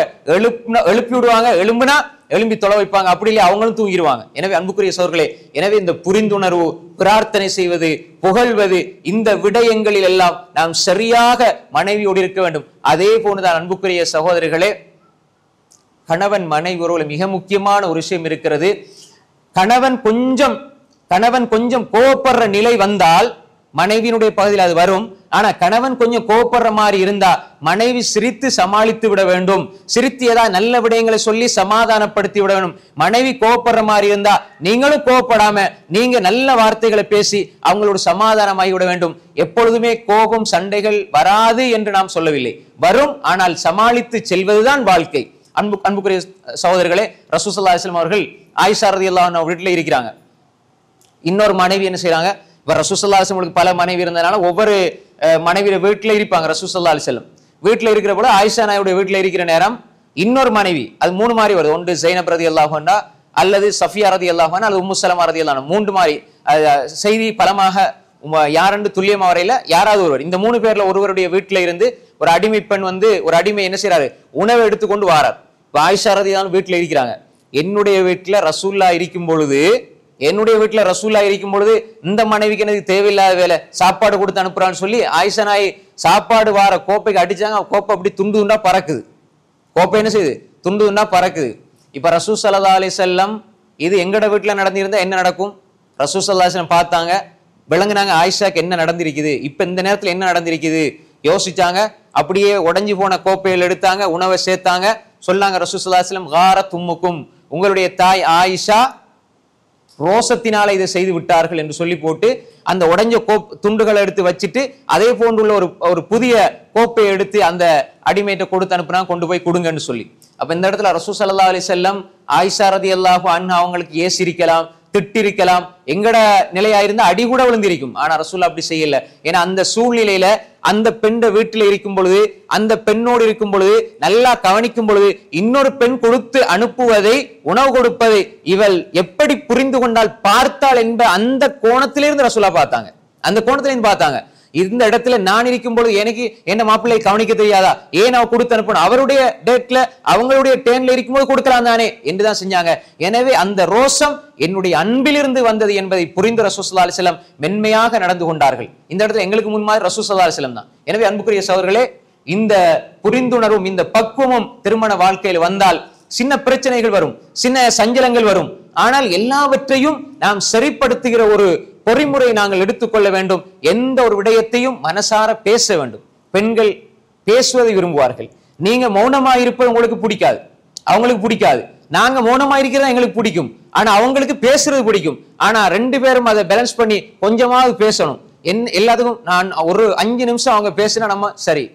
எழுப்பி விடுவாங்க, எழும்புனா எழும்பி தொலை வைப்பாங்க. அப்படி இல்லை, அவங்களும் தூங்கிடுவாங்க. எனவே அன்புக்குரிய சகோதரர்களே, எனவே இந்த புரிந்துணர்வு, பிரார்த்தனை செய்வது, புகழ்வது, இந்த விடயங்களில் எல்லாம் நாம் சரியாக மனைவியோடு இருக்க வேண்டும். அதே போன்றுதான் அன்புக்குரிய சகோதரர்களே, கணவன் மனைவி உறவுல மிக முக்கியமான ஒரு விஷயம் இருக்கிறது. கணவன் கொஞ்சம் கோபப்படுற நிலை வந்தால் மனைவியினுடைய பகுதியில் அது வரும். ஆனா கணவன் கொஞ்சம் கோபப்படுற மாதிரி இருந்தா மனைவி சிரித்து சமாளித்து விட வேண்டும். சிரித்து ஏதாவது நல்ல விடயங்களை சொல்லி சமாதானப்படுத்தி விட வேண்டும். மனைவி கோபப்படுற மாதிரி இருந்தா நீங்களும் கோபப்படாம நீங்க நல்ல வார்த்தைகளை பேசி அவங்களோட சமாதானமாகி விட வேண்டும். எப்பொழுதுமே கோபம், சண்டைகள் வராது என்று நாம் சொல்லவில்லை, வரும். ஆனால் சமாளித்து செல்வதுதான் வாழ்க்கை. அன்புக்குரிய சகோதரர்களே, ரசூல் ஸல்லல்லாஹு அலைஹி வஸல்லம் அவர்கள் ஆயிஷா ரலியல்லாஹு அன்ஹா வீட்டில் இருக்கிறாங்க. இன்னொரு மனைவி என்ன செய்யறாங்க? ரசூல் ஸல்லல்லாஹு அலைஹி வஸல்லம் பல மனைவி இருந்ததுனால ஒவ்வொரு மனைவியோட வீட்டுல இருப்பாங்க. ரசூல் ஸல்லல்லாஹு அலைஹி வஸல்லம் வீட்டுல இருக்கிற போல ஆயிஷா நாயுடைய வீட்டுல இருக்கிற நேரம் இன்னொரு மனைவி, அது 3 மாதிரி வருது. ஒன்று ஜைனப் ரலியல்லாஹு அன்ஹா, அல்லது சஃபியா ரலியல்லாஹு அன்ஹா, அல்லது உம்மு ஸலமா ரலியல்லாஹு அன்ஹா. 3 மாதிரி செய்தி பலமாக யாரென்று துல்லியமா வரையில யாராவது ஒருவர், இந்த 3 பேர்ல ஒருவருடைய வீட்டுல இருந்து ஒரு அடிமை பெண் ஒரு அடிமை என்ன செய்யறாரு, உணவை எடுத்துக்கொண்டு வாரார். ஆயிஷா ரலியல்லாஹு அன்ஹா வீட்டுல இருக்கிறாங்க. என்னுடைய வீட்டுல ரசூல்லா இருக்கும் பொழுது என்னுடைய வீட்டுல ரசூல்லா இருக்கும் பொழுது இந்த மனைவிக்கு எனக்கு தேவையில்லாத வேலை, சாப்பாடு கொடுத்து அனுப்புறான்னு சொல்லி ஆயிஷா நாய் சாப்பாடு வார கோப்பைக்கு அடிச்சாங்க. கோப்பை அப்படி துண்டு துண்டா பறக்குது. கோப்பை என்ன செய்யுது? துண்டு துண்டா பறக்குது. இப்ப ரசூல் ஸல்லல்லாஹு அலைஹி வஸல்லம் இது எங்கட வீட்டுல நடந்திருந்தா என்ன நடக்கும்? ரசூல் ஸல்லல்லாஹு அலைஹி வஸல்லம் பார்த்தாங்க, விளங்குனாங்க ஆயிஷாக்கு என்ன நடந்திருக்குது, இப்ப இந்த நேரத்துல என்ன நடந்திருக்குது யோசிச்சாங்க. அப்படியே உடைஞ்சு போன கோப்பையில் எடுத்தாங்க, உணவை சேர்த்தாங்க. சொன்னாங்க ரசூல் ஸல்லல்லாஹு அலைஹி வஸல்லம், காரத் உம்முக்கும், உங்களுடைய தாய் ஆயிஷா ரோசத்தினால இதை செய்து விட்டார்கள் என்று சொல்லி போட்டு அந்த உடைஞ்ச துண்டுகளை எடுத்து வச்சுட்டு அதே போன்றுள்ள ஒரு புதிய கோப்பையை எடுத்து அந்த அடிமையிட்ட கொடுத்து அனுப்புனா, கொண்டு போய் கொடுங்கன்னு சொல்லி. அப்ப இந்த இடத்துல ரசூல் ஸல்லல்லாஹு அலைஹி வஸல்லம் ஆயிஷா ரலியல்லாஹு அன்ஹா அவங்களுக்கு ஏசிருக்கலாம், திட்டிருக்கலாம், எங்கட நிலையாயிருந்தா அடி கூட விழுந்திருக்கும். ஆனா ரசூல் அப்படி செய்யல. ஏன்னா அந்த சூழ்நிலையில அந்த பெண்ண வீட்டில் இருக்கும் பொழுது, அந்த பெண்ணோடு இருக்கும் பொழுது, நல்லா கவனிக்கும் பொழுது, இன்னொரு பெண் கொடுத்து அனுப்புவதை, உணவு கொடுப்பதை இவள் எப்படி புரிந்து கொண்டால் பார்த்தாள் என்ற அந்த கோணத்திலிருந்து ரசூலா பார்த்தாங்க. அந்த கோணத்திலிருந்து பார்த்தாங்க. இந்த இடத்துல நான் இருக்கும் பொழுது எனக்கு என்ன மாப்பிள்ளை கவனிக்க தெரியாதா, ஏன் அவ கொடுத்து அனுப்பணும், அவருடைய டேட்ல அவங்களுடைய டேன்ல இருக்கும்போது கொடுக்கலாம் தானே என்றுதான் செஞ்சாங்க. எனவே அந்த ரோஷம் என்னுடைய அன்பிலிருந்து வந்தது என்பதை புரிந்து ரசூல் ஸல்லல்லாஹு அலைஹி வஸல்லம் மென்மையாக நடந்து கொண்டார்கள். இந்த இடத்துல எங்களுக்கு முன்மாதிரி ரசூல் ஸல்லல்லாஹு அலைஹி வஸல்லம் தான். எனவே அன்புக்குரிய சகோதரர்களே, இந்த புரிந்துணர்வும் இந்த பக்குவமும் திருமண வாழ்க்கையில் வந்தால் சின்ன பிரச்சனைகள் வரும், சின்ன சஞ்சலங்கள் வரும். ஆனால் எல்லாவற்றையும் நாம் சரிப்படுத்துகிற ஒரு பொறிமுறை நாங்கள் எடுத்துக்கொள்ள வேண்டும். எந்த ஒரு விடயத்தையும் மனசார பேச வேண்டும். பெண்கள் பேசுவதை விரும்புவார்கள். நீங்க மௌனமாயிருப்பது உங்களுக்கு பிடிக்காது, அவங்களுக்கு பிடிக்காது. நாங்க மௌனமாயிருக்கிறதா எங்களுக்கு பிடிக்கும், ஆனா அவங்களுக்கு பேசுறது பிடிக்கும். ஆனா ரெண்டு பேரும் அதை பேலன்ஸ் பண்ணி கொஞ்சமாவது பேசணும். எல்லாத்துக்கும் நான் ஒரு 5 நிமிஷம் அவங்க பேசினா நம்ம சரி,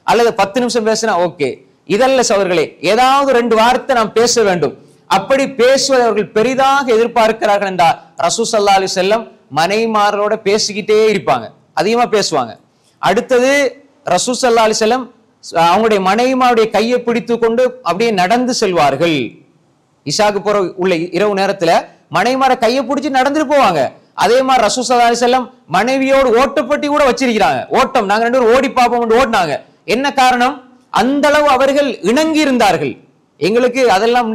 அல்லது 10 நிமிஷம் பேசினா ஓகே. இதல்ல சகோதரர்களே, ஏதாவது 2 வார்த்தை நாம் பேச வேண்டும். அப்படி பேசுவதை அவர்கள் பெரிதாக எதிர்பார்க்கிறார்கள் என்றால் ரசூல் ஸல்லல்லாஹு அலைஹி வஸல்லம் மனைவிமாரோட பேசிக்கிட்டே இருப்பாங்க, அதிகமா பேசுவாங்க. அடுத்தது ரசூல் ஸல்லல்லாஹு அலைஹி வஸல்லம் அவங்களுடைய மனைவிமாருடைய கையை பிடித்து கொண்டு அப்படியே நடந்து செல்வார்கள். இஷாக்கு போற உள்ள இரவு நேரத்துல மனைவிமார கையை பிடிச்சி நடந்துட்டு போவாங்க. அதே மாதிரி ரசூல் ஸல்லல்லாஹு அலைஹி வஸல்லம் மனைவியோடு ஓட்டப்பட்டி கூட வச்சிருக்கிறாங்க. ஓட்டம், நாங்க 2 பேரும் ஓடி பார்ப்போம் ஓடினாங்க. என்ன காரணம்? அந்த அளவு அவர்கள் இணங்கி இருந்தார்கள். எங்களுக்கு அதெல்லாம்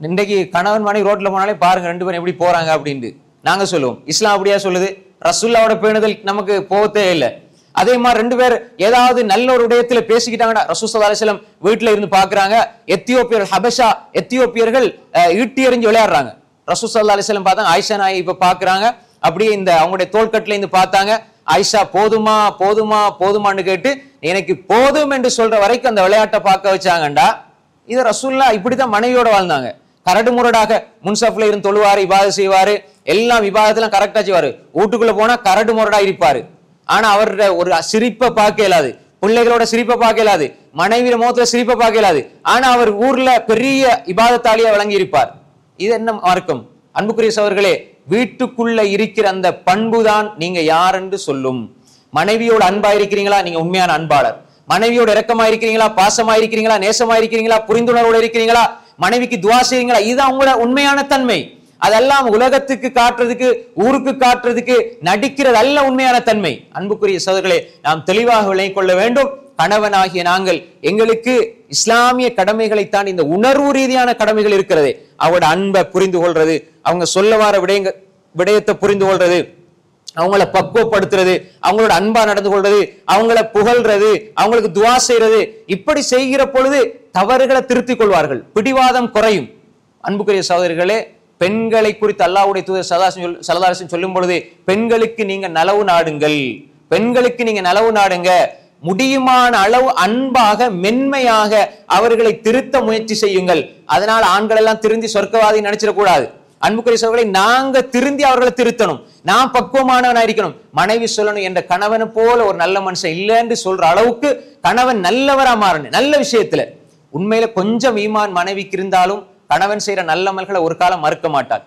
இன்றைக்கு கணவன் மனைவி ரோட்ல போனாலே பாருங்க 2 பேரும் எப்படி போறாங்க அப்படின்னு நாங்க சொல்லுவோம். இஸ்லாம் அப்படியா சொல்லுது? ரசூலுல்லாஹ்வோட பேணுதல் நமக்கு போகத்தே இல்லை. அதே மாதிரி 2 பேர் ஏதாவது நல்ல ஒரு விடயத்துல பேசிக்கிட்டாங்கன்னா ரசூல் ஸல்லல்லாஹு அலைஹி வஸல்லம் வீட்டுல இருந்து பாக்குறாங்க. எத்தியோப்பியர்கள், ஹபஷா எத்தியோப்பியர்கள் ஈட்டி எறிஞ்சு விளையாடுறாங்க. ரசூல் ஸல்லல்லாஹு அலைஹி வஸல்லம் பார்த்தாங்க. ஆயிஷா நாய் இப்ப பாக்குறாங்க. அப்படியே இந்த அவங்களுடைய தோள்கட்டுல இருந்து பார்த்தாங்க. ஆயிஷா போதுமா போதுமா போதுமான்னு கேட்டு எனக்கு போதும் என்று சொல்ற வரைக்கும் அந்த விளையாட்டை பார்க்க வச்சாங்கண்டா. இது ரசூலுல்லாஹ் இப்படித்தான் மனைவியோட வாழ்ந்தாங்க. கரடு முரடாக முன்சப்ல இருந்து தொழுவாரு, இபாதத் செய்வாரு, எல்லாம் விவாதத்தெல்லாம் கரெக்டா செய்வாரு. வீட்டுக்குள்ள போனா கரடு முரடா இருப்பாரு. ஆனா அவருடைய ஒரு சிரிப்பை பார்க்க இயலாது, பிள்ளைகளோட சிரிப்பை பார்க்க இயலாது, மனைவியோட முகத்துல சிரிப்பை பார்க்க இயலாது. ஆனா அவர் ஊர்ல பெரிய இபாதத்தாலியா வழங்கி இருப்பார். இது என்ன மார்க்கம்? அன்புக்குரிய சகோதரர்களே, வீட்டுக்குள்ள இருக்கிற அந்த பண்புதான் நீங்க யார் என்று சொல்லும். மனைவியோட அன்பா இருக்கிறீங்களா, நீங்க உண்மையான அன்பாளர். மனைவியோட இரக்கமா இருக்கிறீங்களா, பாசமா இருக்கிறீங்களா, நேசமா இருக்கிறீங்களா, புரிந்துணர்வோட இருக்கிறீங்களா, மனைவிக்கு துவா செய்யுங்களா, இதுதான் உங்களோட உண்மையான தன்மை. அதெல்லாம் உலகத்துக்கு காட்டுறதுக்கு, ஊருக்கு காட்டுறதுக்கு நடிக்கிறது அல்ல உண்மையான தன்மை. அன்புக்குரிய சகோதரர்களே, நாம் தெளிவாக விளங்கிக் கொள்ள வேண்டும். கணவனாகிய நாங்கள் எங்களுக்கு இஸ்லாமிய கடமைகளைத்தான் இந்த உணர்வு ரீதியான கடமைகள் இருக்கிறது. அவங்களோட அன்பை புரிந்து கொள்றது, அவங்க சொல்ல வர விடயத்தை புரிந்து கொள்றது, அவங்கள பக்குவப்படுத்துறது, அவங்களோட அன்பா நடந்து கொள்றது, அவங்கள புகழ்றது, அவங்களுக்கு துவா செய்யறது. இப்படி செய்கிற பொழுது தவறுகளை திருத்திக் கொள்வார்கள், பிடிவாதம் குறையும். அன்புக்குரிய சகோதரர்களே, பெண்களை குறித்து அல்லாஹ்வுடைய தூதர் ஸல்லல்லாஹு அலைஹி வஸல்லம் சொல்லும் பொழுது பெண்களுக்கு நீங்க நலவு நாடுங்கள், பெண்களுக்கு நீங்க நலவு நாடுங்க, முடியுமான அளவு அன்பாக மென்மையாக அவர்களை திருத்த முயற்சி செய்யுங்கள். அதனால ஆண்கள் எல்லாம் திருந்தி சொர்க்கவாதி நினைச்சிடக்கூடாது. அன்புக்குரிய சகோதரர்களை, நாங்க திருந்தி அவர்களை திருத்தணும். நான் பக்குவமானவனா இருக்கணும். மனைவி சொல்லணும், என்ற கணவனை போல ஒரு நல்ல மனுஷன் இல்லைன்னு சொல்ற அளவுக்கு கணவன் நல்லவரா மாறணும். நல்ல விஷயத்துல உண்மையில கொஞ்சம் ஈமான் மனைவிக்கு இருந்தாலும் கணவன் செய்யற நல்ல அமல்களை ஒரு காலம் மறுக்க மாட்டார்.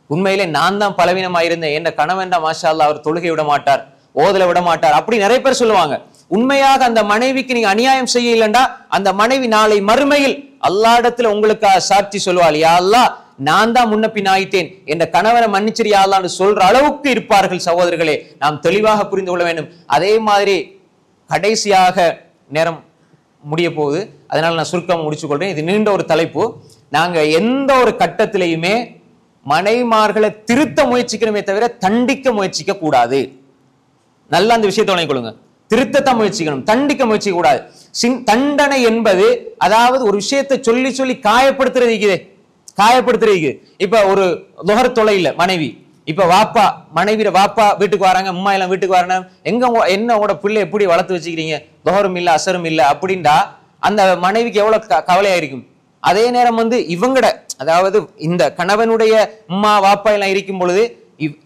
உண்மையிலே நான் தான் பலவீனமாயிருந்தேன், என்ற கணவன் தான் மாஷா அல்லாஹ் அவர் தொழுகை விட மாட்டார், ஓதல விட மாட்டார், அப்படி நிறைய பேர் சொல்லுவாங்க. உண்மையாக அந்த மனைவிக்கு நீங்க அநியாயம் செய்ய இல்லைண்டா அந்த மனைவி நாளை மறுமையில் அல்லாஹ்விடத்துல உங்களுக்காக சாட்சி சொல்லுவாள், யா அல்லாஹ் நான் தான் முன்ன பின் ஆயிட்டேன், என்ற கணவனை மன்னிச்சிரியா அல்லாஹ்னு சொல்ற அளவுக்கு இருப்பார்கள். சகோதரர்களே, நாம் தெளிவாக புரிந்து கொள்ள வேண்டும். அதே மாதிரி கடைசியாக நேரம் முடிய போகுது, அதனால நான் சுருக்கம் முடிச்சு கொள்றேன். இது நீண்ட ஒரு தலைப்பு. நாங்க எந்த ஒரு கட்டத்திலையுமே மனைவிமார்களை திருத்த முயற்சிக்கணுமே தவிர தண்டிக்க முயற்சிக்க கூடாது. நல்லா அந்த விஷயத்தை வழங்கிக்கொள்ளுங்க. திருத்தத்தை முயற்சிக்கணும், தண்டிக்க முயற்சிக்க கூடாது. தண்டனை என்பது அதாவது ஒரு விஷயத்தை சொல்லி சொல்லி காயப்படுத்துறது. இப்ப ஒரு லுஹர் தொலை இல்ல மனைவி, இப்ப வாப்பா மனைவியோட வாப்பா வீட்டுக்கு வராங்க, அம்மா எல்லாம் வீட்டுக்கு வராங்க, எங்க என்ன உங்களோட பிள்ளை எப்படி வளர்த்து வச்சுக்கிறீங்க, லுஹரும் இல்ல அசரும் இல்ல அப்படின்டா அந்த மனைவிக்கு எவ்வளவு கவலையா இருக்கும். அதே நேரம் இவங்கட அதாவது இந்த கணவனுடைய அம்மா வாப்பா எல்லாம் இருக்கும் பொழுது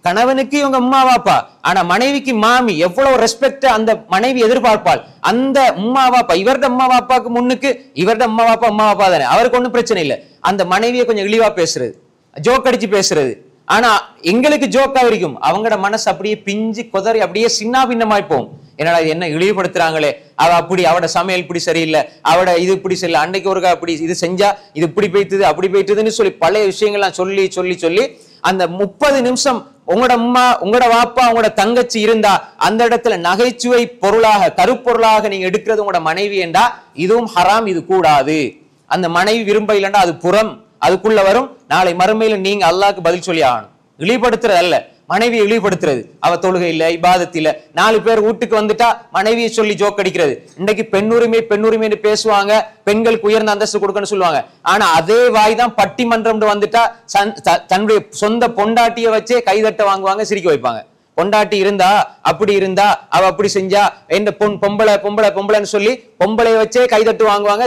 கணவனுக்கு இவங்க அம்மா வாப்பா, ஆனா மனைவிக்கு மாமி, எவ்வளவு ரெஸ்பெக்ட் அந்த மனைவி எதிர்பார்ப்பாள். அந்த அம்மா வாப்பா இவர்ட அம்மா வாப்பாக்கு முன்னுக்கு இவர்ட அம்மா வாப்பா தானே, அவருக்கு ஒன்றும் பிரச்சனை இல்லை. அந்த மனைவியை கொஞ்சம் இழிவா பேசுறது, ஜோக் அடிச்சு பேசுறது, ஆனா எங்களுக்கு ஜோக்கா இருக்கும். அவங்களோட மனசு அப்படியே பிஞ்சு கொதறி அப்படியே சின்ன பின்னமாய்ப்போம். என்னடா என்ன இழிவுபடுத்துறாங்களே, அவ அப்படி, அவட சமையல் இப்படி சரியில்லை, அவட இது இப்படி சரியில்லை, அன்னைக்கு ஒருக்கா அப்படி இது செஞ்சா இது இப்படி போய்த்துது அப்படி போய்த்துதுன்னு சொல்லி பழைய விஷயங்கள்லாம் சொல்லி சொல்லி சொல்லி அந்த 30 நிமிஷம் உங்களோட அம்மா உங்களோட வாப்பா உங்களோட தங்கச்சி இருந்தா அந்த இடத்துல நகைச்சுவை பொருளாக கருப்பொருளாக நீங்க எடுக்கிறது உங்களோட மனைவி என்றா இதுவும் ஹராம், இது கூடாது. அந்த மனைவி விரும்ப இல்லைன்னா அது புறம், அதுக்குள்ள வரும். நாளை மறுமையில நீங்க அல்லாஹ்க்கு பதில் சொல்லி ஆகணும். இழிவுபடுத்துறது அல்ல, மனைவியை இழிவுபடுத்துறது. அவ தொழுகை இல்ல, இபாதத் இல்ல. 4 பேர் வீட்டுக்கு வந்துட்டா மனைவியை சொல்லி ஜோக் அடிக்கிறது. இன்னைக்கு பெண்ணுரிமை பேசுவாங்க, பெண்களுக்கு உயர்ந்த அந்தஸ்து கொடுக்கணும்னு சொல்லுவாங்க. ஆனா அதே வாய் தான் பட்டிமன்றம் வந்துட்டா தன்னுடைய சொந்த பொண்டாட்டியை வச்சே கைதட்ட வாங்குவாங்க, சிரிக்க வைப்பாங்க. பொண்டாட்டி இருந்தா அப்படி இருந்தா அவ அப்படி செஞ்சா என்ன பொம்பளைன்னு சொல்லி பொம்பளைய வச்சே கைதட்டு வாங்குவாங்க,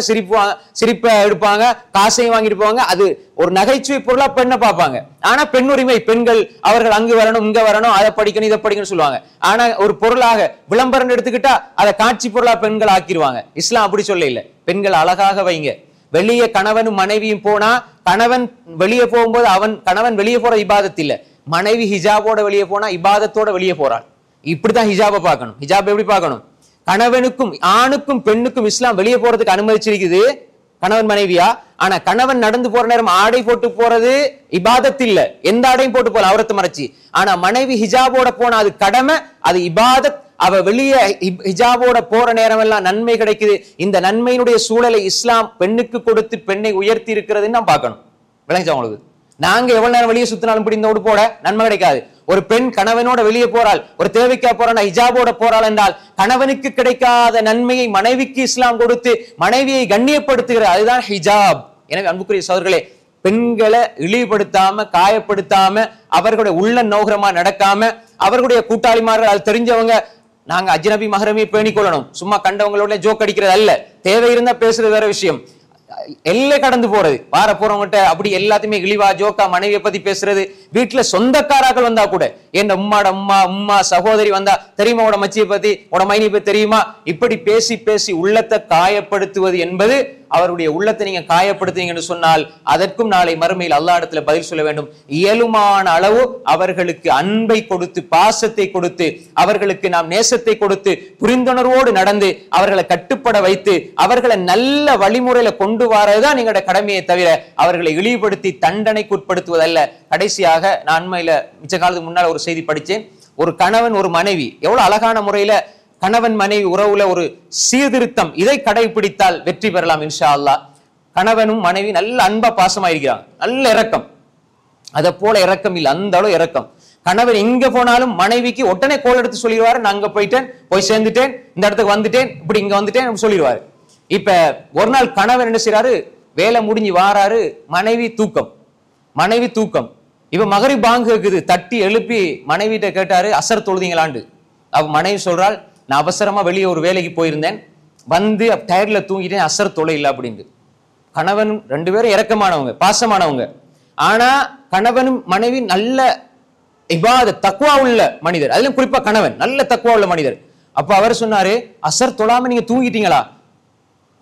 சிரிப்பை எடுப்பாங்க, காசையும் வாங்கிட்டு போவாங்க. அது ஒரு நகைச்சுவை பொருளா பெண்ணை பார்ப்பாங்க. ஆனா பெண்ணுரிமை, பெண்கள் அவர்கள் அங்கு வரணும் இங்க வரணும், அதை படிக்கணும் இதை படிக்கணும்னு சொல்லுவாங்க. ஆனா ஒரு பொருளாக விளம்பரம் எடுத்துக்கிட்டா அதை காட்சி பொருளா பெண்கள் ஆக்கிடுவாங்க. இஸ்லாம் அப்படி சொல்ல இல்லை. பெண்கள் அழகாக வைங்க. வெளியே கணவனும் மனைவியும் போனா கணவன் வெளியே போகும்போது கணவன் வெளியே போற இபாதத் இல்ல, மனைவி ஹிஜாபோட வெளியே போனா இபாதத்தோட வெளியே போறாள். இப்படித்தான் ஹிஜாபை பார்க்கணும். ஹிஜாப் எப்படி பார்க்கணும்? கணவனுக்கும் ஆணுக்கும் பெண்ணுக்கும் இஸ்லாம் வெளியே போறதுக்கு அனுமதிச்சிருக்குது, கணவன் மனைவியா. ஆனா கணவன் நடந்து போற நேரம் ஆடை போட்டு போறது இபாதத் இல்ல, எந்த ஆடையும் போட்டு போல அவரத்தை மறைச்சி. ஆனா மனைவி ஹிஜாபோட போனா அது கடமை, அது இபாதத். அவ வெளியே ஹிஜாபோட போற நேரம் எல்லாம் நன்மை கிடைக்குது. இந்த நன்மையினுடைய சூழலை இஸ்லாம் பெண்ணுக்கு கொடுத்து பெண்ணை உயர்த்தி இருக்கிறதுன்னு நான் பார்க்கணும். விளங்கிச்சா உங்களுக்கு? நாங்க எவ்வளவு நேரம் வெளியே சுத்தினாலும் இப்படி இந்த போட நன்மை கிடைக்காது. ஒரு பெண் கணவனோட வெளியே போறாள், ஒரு தேவைக்கா போறாள், ஹிஜாபோட போறாள் என்றால் கணவனுக்கு கிடைக்காத நன்மையை மனைவிக்கு இஸ்லாம் கொடுத்து மனைவியை கண்ணியப்படுத்துகிறது. அதுதான் ஹிஜாப். எனவே அன்புக்குரிய சகோதரர்களே, பெண்களை இழிவுபடுத்தாம காயப்படுத்தாம அவர்களுடைய உள்ள நோகரமா நடக்காம அவர்களுடைய கூட்டாளிமார்கள் அது தெரிஞ்சவங்க நாங்க அஜ்னபி மஹரமியை பேணிக் கொள்ளணும். சும்மா கண்டவங்களோட ஜோக் அடிக்கிறது அல்ல. தேவை இருந்தா பேசுறது வேற விஷயம். எல்லை கடந்து போறது, வார போறவங்கிட்ட அப்படி எல்லாத்தையுமே இழிவா ஜோக்கா மனைவியை பத்தி பேசுறது. வீட்டுல சொந்தக்காராக்கள் வந்தா கூட, என் அம்மா சகோதரி வந்தா தெரியுமா உட மச்சியை பத்தி, உட மைனியை பத்தி தெரியுமா, இப்படி பேசி பேசி உள்ளத்தை காயப்படுத்துவது என்பது, அவருடைய உள்ளத்தை நீங்க காயப்படுத்துறீங்கன்னு சொன்னால் அதற்கும் நாளை மறுமையில் அல்லாஹ் இடத்துல பதில் சொல்ல வேண்டும். இயலுமான அளவு அவர்களுக்கு அன்பை கொடுத்து பாசத்தை கொடுத்து அவர்களுக்கு நாம் நேசத்தை கொடுத்து புரிந்துணர்வோடு நடந்து அவர்களை கட்டுப்பட வைத்து அவர்களை நல்ல வழிமுறையில கொண்டு வரதுதான் நீங்களோட கடமையை தவிர அவர்களை இழிவுபடுத்தி தண்டனைக்கு உட்படுத்துவதல்ல. கடைசியாக நான் அண்மையில மிச்ச காலத்துக்கு முன்னால ஒரு செய்தி படிச்சேன். ஒரு கணவன் ஒரு மனைவி எவ்வளவு அழகான முறையில கணவன் மனைவி உறவுல ஒரு சீர்திருத்தம், இதை கடைபிடித்தால் வெற்றி பெறலாம் இன்ஷா அல்லாஹ். கணவனும் மனைவி நல்ல அன்பா பாசமா இருக்கிறாங்க, நல்ல இரக்கம். அதை போல இரக்கம் இல்லை, அந்த அளவு இரக்கம். கணவன் எங்க போனாலும் மனைவிக்கு உடனே கோல் எடுத்து சொல்லிடுவாரு, நான் அங்க போயிட்டேன், போய் சேர்ந்துட்டேன், இந்த இடத்துக்கு வந்துட்டேன், இப்படி இங்க வந்துட்டேன் சொல்லிடுவாரு. இப்ப ஒரு நாள் கணவன் என்ன செய்யறாரு, வேலை முடிஞ்சு வாராரு, மனைவி தூக்கம். இப்ப மகரிப் பாங்கு இருக்குது, தட்டி எழுப்பி மனைவிட்ட கேட்டாரு, அசர் தொழுதீங்களாண்டு. அவ மனைவி சொல்றாள், நான் அவசரமா வெளியே ஒரு வேலைக்கு போயிருந்தேன், வந்து டயர்ல தூங்கிட்டேன், அசர் தொலை இல்லை அப்படின்னு. கணவன் 2 பேரும் இரக்கமானவங்க, பாசமானவங்க. ஆனா கணவனும் மனைவி நல்ல இபாதத் தக்வா உள்ள மனிதர், அதுலயும் குறிப்பா கணவன் நல்ல தக்வா உள்ள மனிதர். அப்ப அவர் சொன்னாரு, அசர் தொழாம நீங்க தூங்கிட்டீங்களா?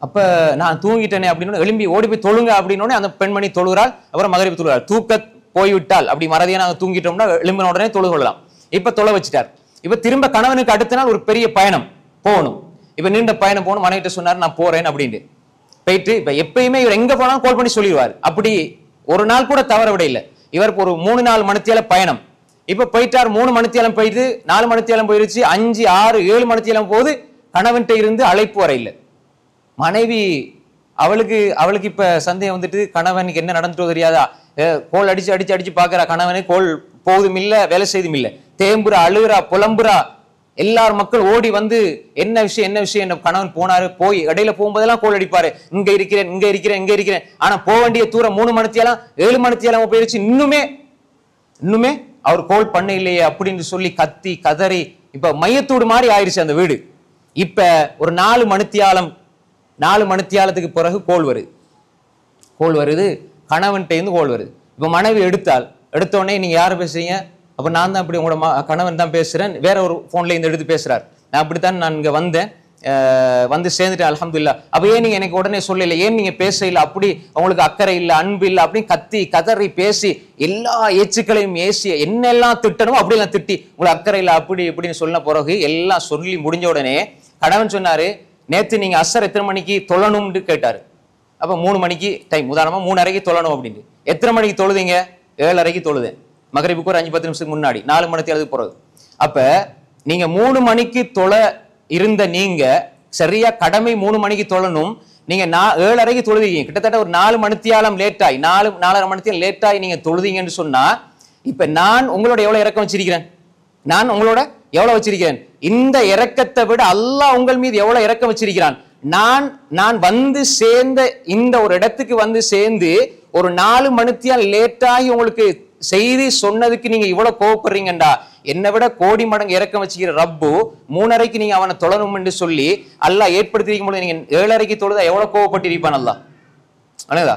அப்ப நான் தூங்கிட்டேனே அப்படின்னு எழும்பி ஓடி போய் தொழுங்க அப்படின்னு அந்த பெண்மணி தொழுகிறாள். அப்புறம் மகரிப் தொழுகிறாள். தூக்க போய்விட்டால் அப்படி மறதியா நாங்க தூங்கிட்டோம்னா எழும்பின உடனே தொழு கொள்ளலாம். இப்ப தொலை வச்சுட்டார். இப்ப திரும்ப கணவனுக்கு அடுத்த நாள் ஒரு பெரிய பயணம் போகணும். இப்ப நீண்ட பயணம் போகணும். மனைவிட்ட சொன்னார், நான் போறேன் அப்படின்னு போயிட்டு, இப்ப எப்பயுமே இவர் எங்க போனாலும் கால் பண்ணி சொல்லிடுவார். அப்படி ஒரு நாள் கூட தவற விட இல்லை. இவருக்கு ஒரு 3-4 மணித்தியால பயணம். இப்ப போயிட்டார். 3 மணித்தியாலம் போயிட்டு 4 மணித்தியாலம் போயிருச்சு, 5, 6, 7 மணித்தியாலம் போது கணவன்கிட்ட இருந்து அழைப்பு வர இல்லை. மனைவி அவளுக்கு இப்ப சந்தேகம் வந்துட்டு, கணவனுக்கு என்ன நடந்துட்டோ தெரியாதா, கோல் அடிச்சு அடிச்சு அடிச்சு பாக்குறா, கணவனுக்கு கோல் போகுதும் இல்ல, வேலை செய்தும் இல்ல, தேம்புறா, அழுகுறா, புலம்புறா. எல்லாரும் மக்கள் ஓடி வந்து என்ன விஷயம் என்ன விஷயம், என்ன கணவன் போனாரு, போய் இடையில போகும்போதெல்லாம் கோல் அடிப்பாரு, இங்க இருக்கிறேன் இங்க இருக்கிறேன் இங்க இருக்கிறேன். ஆனா போக வேண்டிய தூரம் 3 மணித்தியாலம் 7 மணித்தியாலம் போயிடுச்சு, இன்னுமே அவர் கோல் பண்ண இல்லையே அப்படின்னு சொல்லி கத்தி கதறி இப்ப மையத்தூடு மாதிரி ஆயிடுச்சு அந்த வீடு. இப்ப ஒரு 4 மணித்தியாலத்துக்கு பிறகு கோல் வருது, கணவன்கிட்ட இருந்து கோல் வருது. இப்ப மனைவி எடுத்த உடனே நீங்க யாரு பேசுறீங்க? அப்ப நான் தான் அப்படி உங்களோட கணவன் தான் பேசுறேன், வேற ஒரு போன்ல இருந்து எடுத்து பேசுறாரு. நான் அப்படித்தான் நான் இங்க வந்தேன், வந்து சேர்ந்துட்டேன் அல்ஹம்துலில்லாஹ். அப்ப ஏன் நீங்க எனக்கு உடனே சொல்லல, ஏன் நீங்க பேச இல்லை, அப்படி உங்களுக்கு அக்கறை இல்லை, அன்பு இல்லை அப்படின்னு கத்தி கதறி பேசி எல்லா ஏச்சுக்களையும் ஏசி என்னெல்லாம் திட்டணுமோ அப்படியெல்லாம் திட்டி உங்களுக்கு அக்கறை இல்லை அப்படி இப்படின்னு சொன்ன பிறகு எல்லாம் சொல்லி முடிஞ்ச உடனே கணவன் சொன்னாரு, நேத்து நீங்க அஸ்ஸர் எத்தனை மணிக்கு தொழணும்னு கேட்டாரு. அப்ப 3 மணிக்கு டைம், உதாரணமா 3:30 தொழணும் அப்படின்னு. எத்தனை மணிக்கு தொழுதீங்க? 7:30 தொழுதேன், மகரிபுக்கு ஒரு 5-10 நிமிஷத்துக்கு முன்னாடி, 4 மணிக்கு போறது. அப்ப நீங்க 3 மணிக்கு தொழ இருந்த நீங்க சரியா கடமை 3 மணிக்கு தொழணும், நீங்க 7:30 தொழுதீங்க, கிட்டத்தட்ட ஒரு 4 மணித்தியாலம் லேட்டாய், 4.5 மணித்தியாலம் லேட்டாய் நீங்க தொழுதீங்கன்னு சொன்னா, இப்ப நான் உங்களோட எவ்வளவு இறக்கம் வச்சிருக்கிறேன்? நான் உங்களோட எவ்வளவு வச்சிருக்கிறேன்? இந்த இரக்கத்தை விட அல்லாஹ் உங்கள் மீது எவ்வளவு இரக்கம் வச்சிருக்கிறான். நான் வந்து சேர்ந்த இந்த ஒரு இடத்துக்கு வந்து சேர்ந்து ஒரு 4 மணித்தியால் லேட்டாகி உங்களுக்கு செய்தி சொன்னதுக்கு நீங்க இவ்வளவு கோவப்படுறீங்கண்டா, என்னை விட கோடி மடங்கு இறக்கம் வச்சுக்கிற ரப்பு 3:30 நீங்க அவனை தொழணும் என்று சொல்லி அல்லாஹ் ஏற்படுத்திருக்கும் போது நீங்க 7:30 தொழுதா எவ்வளவு கோவப்பட்டிருப்பான் அல்லாஹ். ஆனதா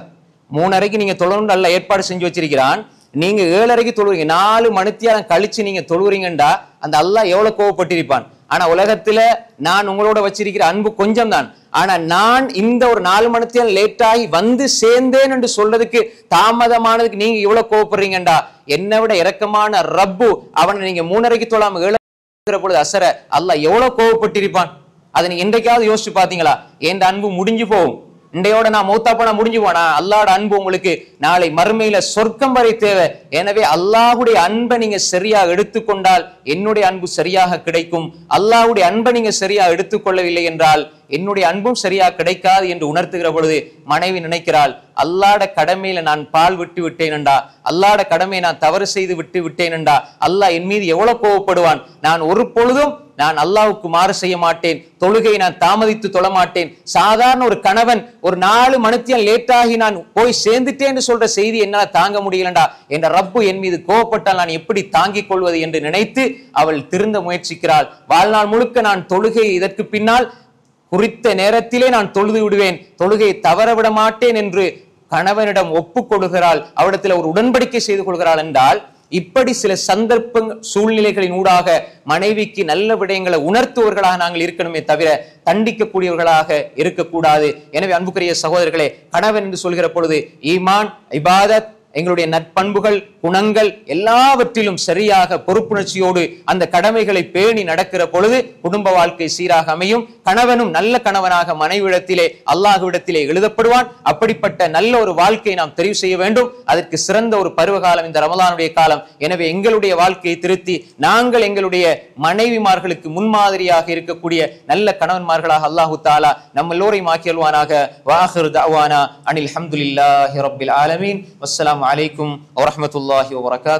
3:30 நீங்க தொழணும் அல்லாஹ் ஏற்பாடு செஞ்சு வச்சிருக்கிறான், நீங்க 7:30 தொழுவீங்க, 4 மணித்தியாலம் கழிச்சு நீங்க தொழுவுறீங்கண்டா அந்த அல்லாஹ் எவ்வளவு கோவப்பட்டிருப்பான். ஆனா உலகத்துல நான் உங்களோட வச்சிருக்கிற அன்பு கொஞ்சம் தான், ஆனா நான் இந்த ஒரு 4 மணித்தியாலம் லேட்டாகி வந்து சேர்ந்தேன் என்று சொல்றதுக்கு தாமதமானதுக்கு நீங்க இவ்வளவு கோவப்படுறீங்கண்டா, என்னை விட இரக்கமான ரப்பு அவனை நீங்க 3:30 தொழாம 7 பொழுது அசர அல்லாஹ் எவ்வளவு கோவப்பட்டிருப்பான். அதை நீங்க இன்றைக்காவது யோசிச்சு பாத்தீங்களா? என் அன்பு முடிஞ்சு போகும், இன்றையோட நான் மௌத்தா போனா முடிஞ்சு போனா, அல்லாஹ்வோட அன்பு உங்களுக்கு நாளை மறுமையில சொர்க்கம் வரை தேவை. எனவே அல்லாஹ்வுடைய அன்பை நீங்க சரியா எடுத்துக்கொண்டால் என்னுடைய அன்பு சரியாக கிடைக்கும். அல்லாஹ்வுடைய அன்பை நீங்க சரியா எடுத்துக்கொள்ளவில்லை என்றால் என்னுடைய அன்பும் சரியா கிடைக்காது என்று உணர்த்துகிற பொழுது மனைவி நினைக்கிறாள், அல்லாஹ்வுடைய கடமையில நான் பால் விட்டு விட்டேனண்டா, அல்லாஹ்வுடைய கடமையை நான் தவறு செய்து விட்டு விட்டேனண்டா, அல்லாஹ் என் மீது எவ்வளவு கோவப்படுவான். நான் ஒரு பொழுதும் நான் அல்லாஹ்வுக்கு மாறு செய்ய மாட்டேன், தொழுகை நான் தாமதித்து தொழ மாட்டேன். சாதாரண ஒரு கணவன் ஒரு 4 மணித்தியாலம் லேட்டாகி நான் போய் சேர்ந்துட்டேன்னு சொல்ற செய்தி என்னால தாங்க முடியலண்டா, என்ற ரப்பு என் மீது கோவப்பட்டால் நான் எப்படி தாங்கிக் கொள்வது என்று நினைத்து அவள் திருந்த முயற்சிக்கிறாள். வாழ்நாள் முழுக்க நான் தொழுகை இதற்கு பின்னால் குறித்த நேரத்திலே நான் தொழுது விடுவேன், தொழுகை தவற விட மாட்டேன் என்று கணவனிடம் ஒப்புக்கொள்கிறாள், அவரிடத்தில் ஒரு உடன்படிக்கை செய்து கொள்கிறாள். என்றால் இப்படி சில சந்தர்ப்ப சூழ்நிலைகளின் ஊடாக மனைவிக்கு நல்ல விடயங்களை உணர்த்துவர்களாக நாங்கள் இருக்கணுமே தவிர தண்டிக்கக்கூடியவர்களாக இருக்கக்கூடாது. எனவே அன்புக்குரிய சகோதரர்களே, கணவன் என்று சொல்கிற பொழுது ஈமான், இபாதத், எங்களுடைய நற்பண்புகள், குணங்கள் எல்லாவற்றிலும் சரியாக பொறுப்புணர்ச்சியோடு அந்த கடமைகளை பேணி நடக்கிற பொழுது குடும்ப வாழ்க்கை சீராக அமையும். கணவனும் நல்ல கணவனாக மனைவிடத்திலே அல்லாஹ்விடத்திலே எழுதப்படுவான். அப்படிப்பட்ட நல்ல ஒரு வாழ்க்கையை நாம் தெரிவு செய்ய வேண்டும். அதற்கு சிறந்த ஒரு பருவகாலம் இந்த ரமலானுடைய காலம். எனவே எங்களுடைய வாழ்க்கையை திருத்தி நாங்கள் எங்களுடைய மனைவிமார்களுக்கு முன்மாதிரியாக இருக்கக்கூடிய நல்ல கணவன்மார்களாக அல்லாஹு தஆலா நம்ம எல்லோரையும் ஆக்கியல்வானாக. வாஹிரு தஅவானா அனில் ஹம்துலில்லாஹி ரப்பில் ஆலமீன். வஸ்ஸலாமு அலைக்கும் வரஹ்மத்துல்லாஹி வபரகாத்துஹு.